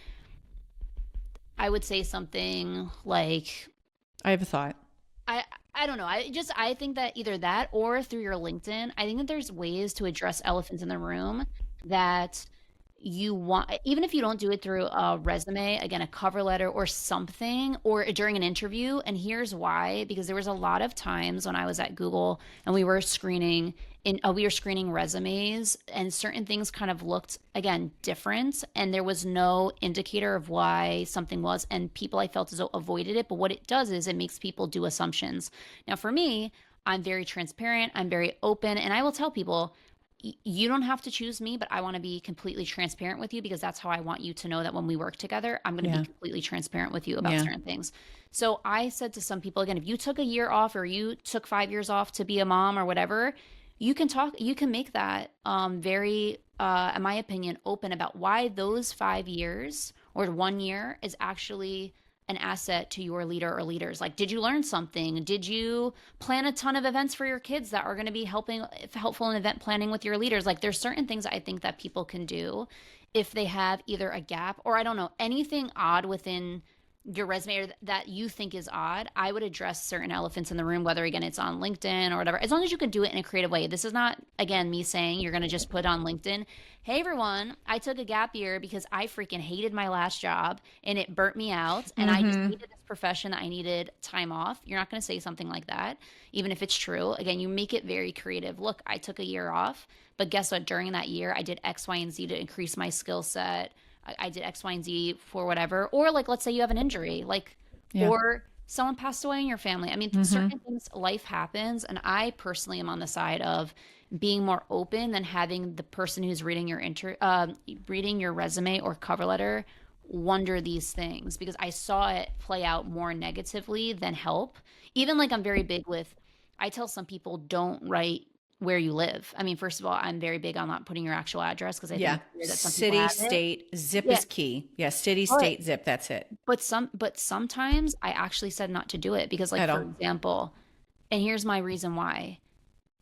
I would say something like, I have a thought. I don't know. I think that either that or through your LinkedIn, I think that there's ways to address elephants in the room that you want, even if you don't do it through a resume, again, a cover letter or something, or during an interview. And here's why, because there was a lot of times when I was at Google and we were screening resumes and certain things kind of looked, again, different. And there was no indicator of why something was, and people I felt as though avoided it. But what it does is it makes people do assumptions. Now, for me, I'm very transparent. I'm very open. And I will tell people, you don't have to choose me, but I want to be completely transparent with you because that's how I want you to know that when we work together, I'm going to be completely transparent with you about certain things. So I said to some people, again, if you took a year off or you took 5 years off to be a mom or whatever, you can make that very, in my opinion, open about why those 5 years or 1 year is actually an asset to your leader or leaders. Like, did you learn something? Did you plan a ton of events for your kids that are going to be helpful in event planning with your leaders? Like, there's certain things I think that people can do if they have either a gap or, I don't know, anything odd within your resume or that you think is odd. I would address certain elephants in the room, whether again it's on LinkedIn or whatever, as long as you can do it in a creative way. This is not, again, me saying you're going to just put on LinkedIn, hey everyone, I took a gap year because I freaking hated my last job and it burnt me out and I just needed this profession that I needed time off. You're not going to say something like that, even if it's true. Again, you make it very creative. Look, I took a year off, but guess what? During that year, I did X, Y, and Z to increase my skill set. I did X, Y, and Z for whatever. Or like, let's say you have an injury, or someone passed away in your family. I mean, certain things, life happens. And I personally am on the side of being more open than having the person who's reading your resume or cover letter wonder these things, because I saw it play out more negatively than help. Even like I'm very big with, I tell some people don't write where you live. I mean, first of all, I'm very big on not putting your actual address because I think it's weird that some people have state, zip is key. Yeah, city, state, zip, that's it. But sometimes I actually said not to do it because, like, for example, and here's my reason why.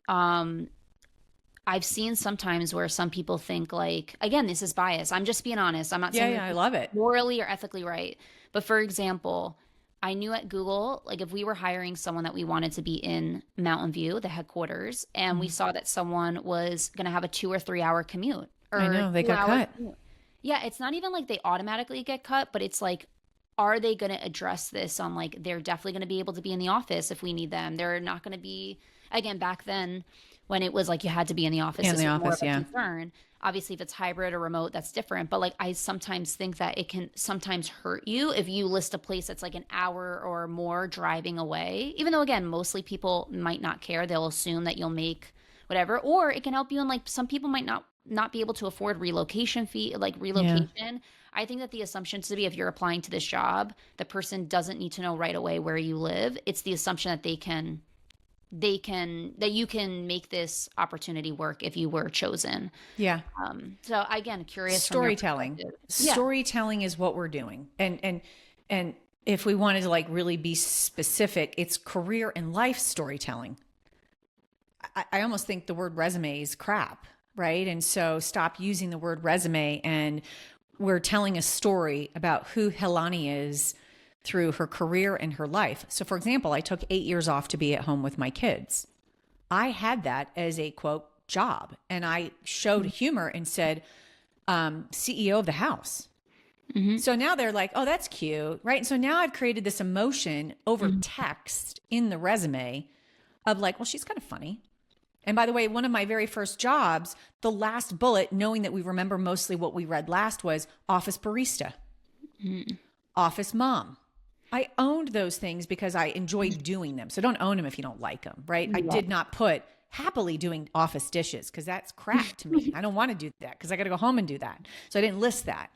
I've seen sometimes where some people think, like, again, this is bias. I'm just being honest. I'm not saying I love it. Morally or ethically right. But for example, I knew at Google, like if we were hiring someone that we wanted to be in Mountain View, the headquarters, and we saw that someone was going to have a 2 or 3 hour commute. I know, they got cut. Yeah, it's not even like they automatically get cut, but it's like, are they going to address this on like, they're definitely going to be able to be in the office if we need them. They're not going to be, again, back then when it was like you had to be in the office. Concern. Obviously, if it's hybrid or remote, that's different. But like, I sometimes think that it can sometimes hurt you if you list a place that's like an hour or more driving away, even though, again, mostly people might not care. They'll assume that you'll make whatever, or it can help you. And like, some people might not be able to afford relocation. I think that the assumption to be, if you're applying to this job, the person doesn't need to know right away where you live. It's the assumption that they can that you can make this opportunity work if you were chosen. Yeah. So again, curious from your Storytelling. perspective. Storytelling is what we're doing. And if we wanted to like really be specific, it's career and life storytelling. I almost think the word resume is crap, right? And so stop using the word resume, and we're telling a story about who Hilani is through her career and her life. So for example, I took 8 years off to be at home with my kids. I had that as a quote job, and I showed humor and said, CEO of the house. So now they're like, oh, that's cute, right? And so now I've created this emotion over text in the resume of like, well, she's kind of funny. And by the way, one of my very first jobs, the last bullet, knowing that we remember mostly what we read last, was office barista, office mom. I owned those things because I enjoyed doing them. So don't own them if you don't like them, right? I did not put happily doing office dishes because that's crap to me. I don't want to do that because I got to go home and do that. So I didn't list that.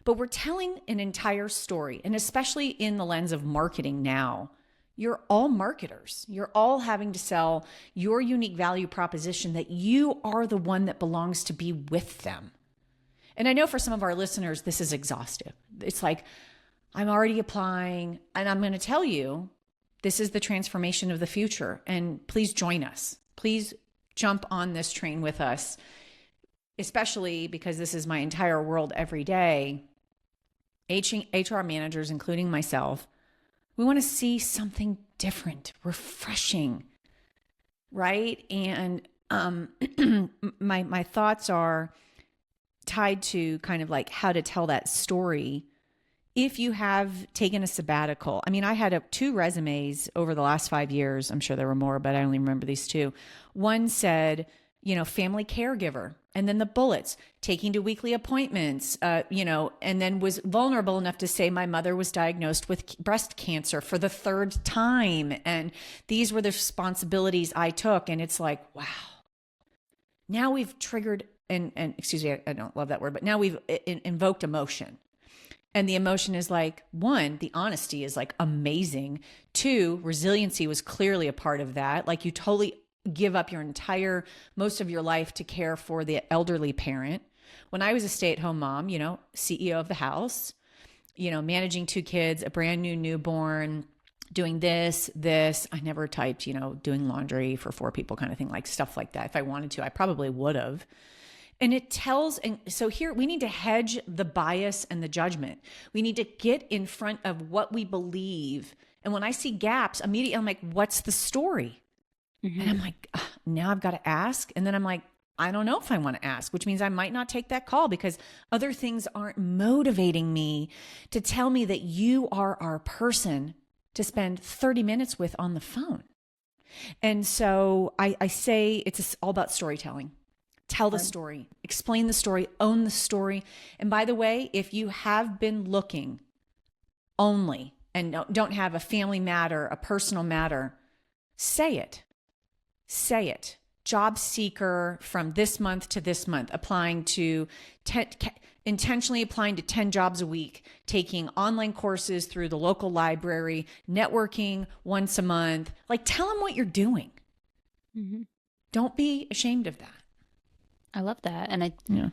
But we're telling an entire story. And especially in the lens of marketing now, you're all marketers. You're all having to sell your unique value proposition that you are the one that belongs to be with them. And I know for some of our listeners, this is exhaustive. It's like, I'm already applying, and I'm going to tell you, this is the transformation of the future. And please join us. Please jump on this train with us, especially because this is my entire world every day. HR managers, including myself, we want to see something different, refreshing, right? And my thoughts are tied to kind of like how to tell that story. If you have taken a sabbatical, I mean, I had 2 resumes over the last 5 years. I'm sure there were more, but I only remember these 2. One said, family caregiver. And then the bullets, taking to weekly appointments, and then was vulnerable enough to say my mother was diagnosed with breast cancer for the 3rd time. And these were the responsibilities I took. And it's like, wow, now we've triggered, and excuse me, I don't love that word, but now we've invoked emotion. And the emotion is like, 1, the honesty is like amazing. 2, resiliency was clearly a part of that. Like you totally give up most of your life to care for the elderly parent. When I was a stay-at-home mom, CEO of the house, managing 2 kids, a brand new newborn, doing this, I never typed, doing laundry for 4 people kind of thing, like stuff like that. If I wanted to, I probably would have. And it tells, and so here we need to hedge the bias and the judgment. We need to get in front of what we believe. And when I see gaps, immediately I'm like, what's the story? And I'm like, now I've got to ask. And then I'm like, I don't know if I want to ask, which means I might not take that call because other things aren't motivating me to tell me that you are our person to spend 30 minutes with on the phone. And so I say it's all about storytelling. Tell the story, explain the story, own the story. And by the way, if you have been looking only and don't have a family matter, a personal matter, say it. Say it. Job seeker from this month to this month, intentionally applying to 10 jobs a week, taking online courses through the local library, networking once a month. Like, tell them what you're doing. Don't be ashamed of that. I love that. And I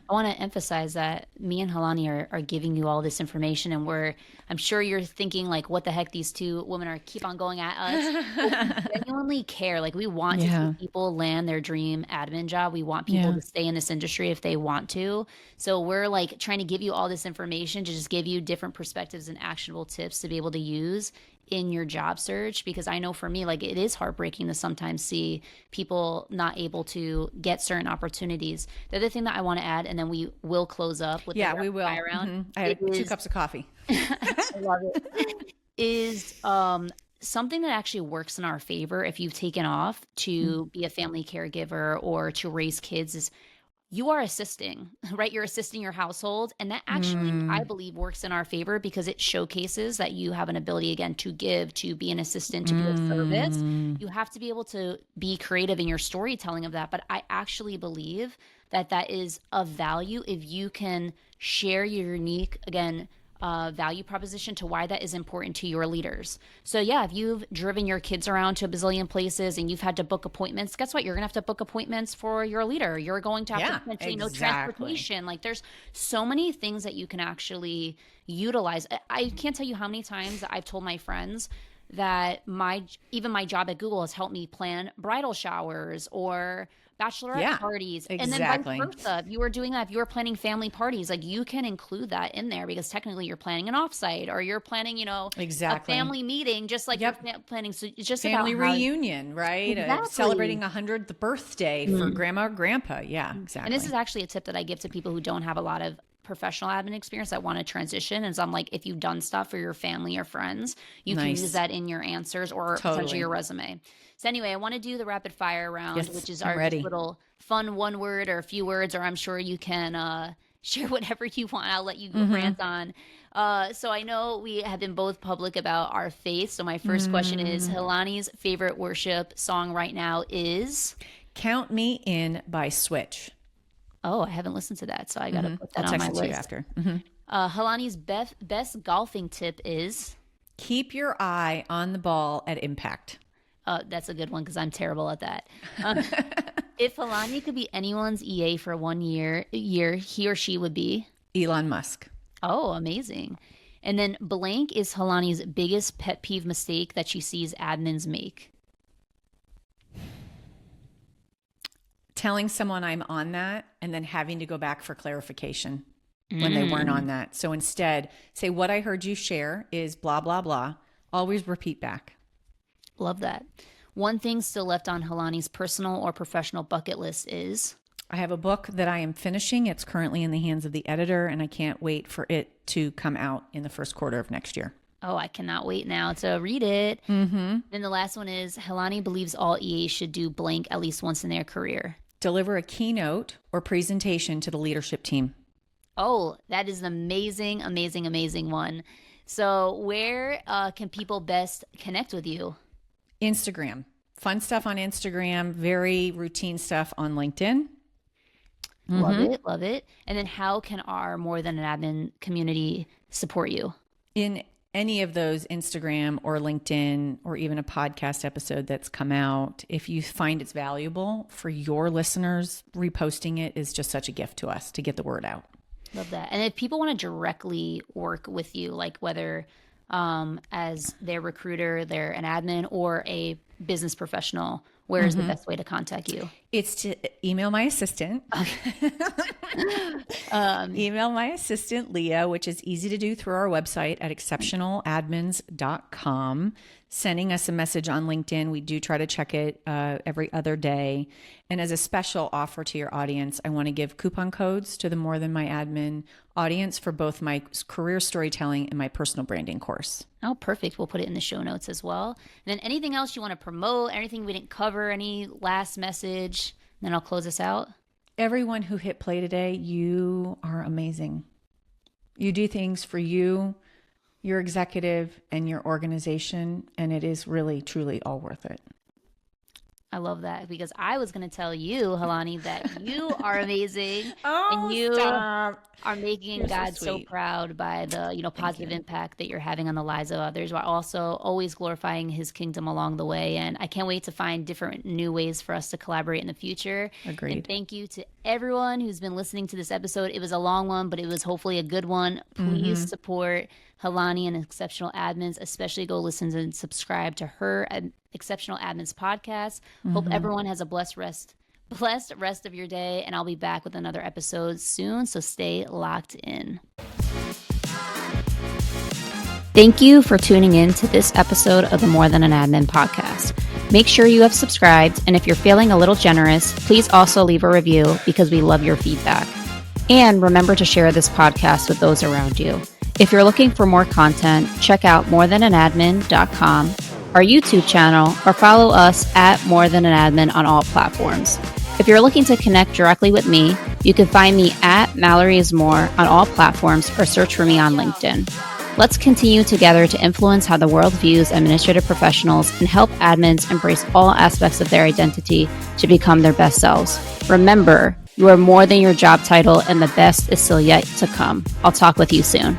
want to emphasize that me and Hilani are giving you all this information, and I'm sure you're thinking like, what the heck, these 2 women keep on going at us. We genuinely care. Like we want to see people land their dream admin job. We want people to stay in this industry if they want to. So we're like trying to give you all this information to just give you different perspectives and actionable tips to be able to use in your job search, because I know for me, like it is heartbreaking to sometimes see people not able to get certain opportunities. The other thing that I want to add, and then we will close up with the we will. round. I had 2 cups of coffee. I love it. Is something that actually works in our favor if you've taken off to be a family caregiver or to raise kids is you are assisting, right? You're assisting your household. And that actually, I believe, works in our favor because it showcases that you have an ability, again, to give, to be an assistant, to be of service. You have to be able to be creative in your storytelling of that. But I actually believe that is of value if you can share your unique, again, value proposition to why that is important to your leaders. So yeah, if you've driven your kids around to a bazillion places and you've had to book appointments, guess what? You're going to have to book appointments for your leader. You're going to have to potentially know transportation. Like there's so many things that you can actually utilize. I can't tell you how many times I've told my friends that even my job at Google has helped me plan bridal showers or bachelorette parties. And then vice versa. If you were doing that, if you were planning family parties, like you can include that in there because technically you're planning an offsite or you're planning, a family meeting, just like you're planning. So it's just family about reunion, right? Celebrating 100th birthday for grandma or grandpa. Yeah, exactly. And this is actually a tip that I give to people who don't have a lot of professional admin experience that want to transition. And so I'm like, if you've done stuff for your family or friends, you can use that in your answers or potentially your resume. So anyway, I want to do the rapid fire round, which is our little fun one word or a few words, or I'm sure you can share whatever you want. I'll let you rant on. So I know we have been both public about our faith. So my first question is, Hilani's favorite worship song right now is? Count Me In by Switch. Oh, I haven't listened to that, so I got to put that on my list. I'll text it to you after. Hilani's best golfing tip is? Keep your eye on the ball at impact. That's a good one because I'm terrible at that. If Hilani could be anyone's EA for 1 year, he or she would be? Elon Musk. Oh, amazing. And then blank is Hilani's biggest pet peeve mistake that she sees admins make. Telling someone I'm on that and then having to go back for clarification when they weren't on that. So instead, say what I heard you share is blah, blah, blah. Always repeat back. Love that. One thing still left on Hilani's personal or professional bucket list is? I have a book that I am finishing. It's currently in the hands of the editor, and I can't wait for it to come out in the first quarter of next year. Oh, I cannot wait now to read it. Then the last one is, Hilani believes all EAs should do blank at least once in their career. Deliver a keynote or presentation to the leadership team. Oh, that is an amazing, amazing, amazing one. So where can people best connect with you? Instagram. Fun stuff on Instagram, very routine stuff on LinkedIn. Love it, love it. And then how can our More Than an Admin community support you? In any of those, Instagram or LinkedIn or even a podcast episode that's come out, if you find it's valuable for your listeners, reposting it is just such a gift to us to get the word out. Love that. And if people want to directly work with you, like whether as their recruiter, they're an admin or a business professional, where is the best way to contact you? It's to email my assistant. Email my assistant, Leah, which is easy to do through our website at exceptionaladmins.com. Sending us a message on LinkedIn. We do try to check it every other day. And as a special offer to your audience, I want to give coupon codes to the More Than My Admin audience for both my career storytelling and my personal branding course. Oh, perfect. We'll put it in the show notes as well. And then anything else you want to promote, anything we didn't cover, any last message, then I'll close us out. Everyone who hit play today, you are amazing. You do things for you, your executive, and your organization, and it is really, truly all worth it. I love that because I was going to tell you, Hilani, that you are amazing and you are making God so proud by the positive impact that you're having on the lives of others, while also always glorifying His kingdom along the way. And I can't wait to find different new ways for us to collaborate in the future. Agreed. And thank you to everyone who's been listening to this episode. It was a long one, but it was hopefully a good one. Please support Hilani and Exceptional Admins, especially go listen and subscribe to her Exceptional Admins podcast. Hope everyone has a blessed rest of your day, and I'll be back with another episode soon, so stay locked in. Thank you for tuning in to this episode of the More Than an Admin podcast. Make sure you have subscribed, and if you're feeling a little generous, please also leave a review because we love your feedback. And remember to share this podcast with those around you. If you're looking for more content, check out morethananadmin.com, our YouTube channel, or follow us at More Than an Admin on all platforms. If you're looking to connect directly with me, you can find me at Mallory is More on all platforms or search for me on LinkedIn. Let's continue together to influence how the world views administrative professionals and help admins embrace all aspects of their identity to become their best selves. Remember, you are more than your job title, and the best is still yet to come. I'll talk with you soon.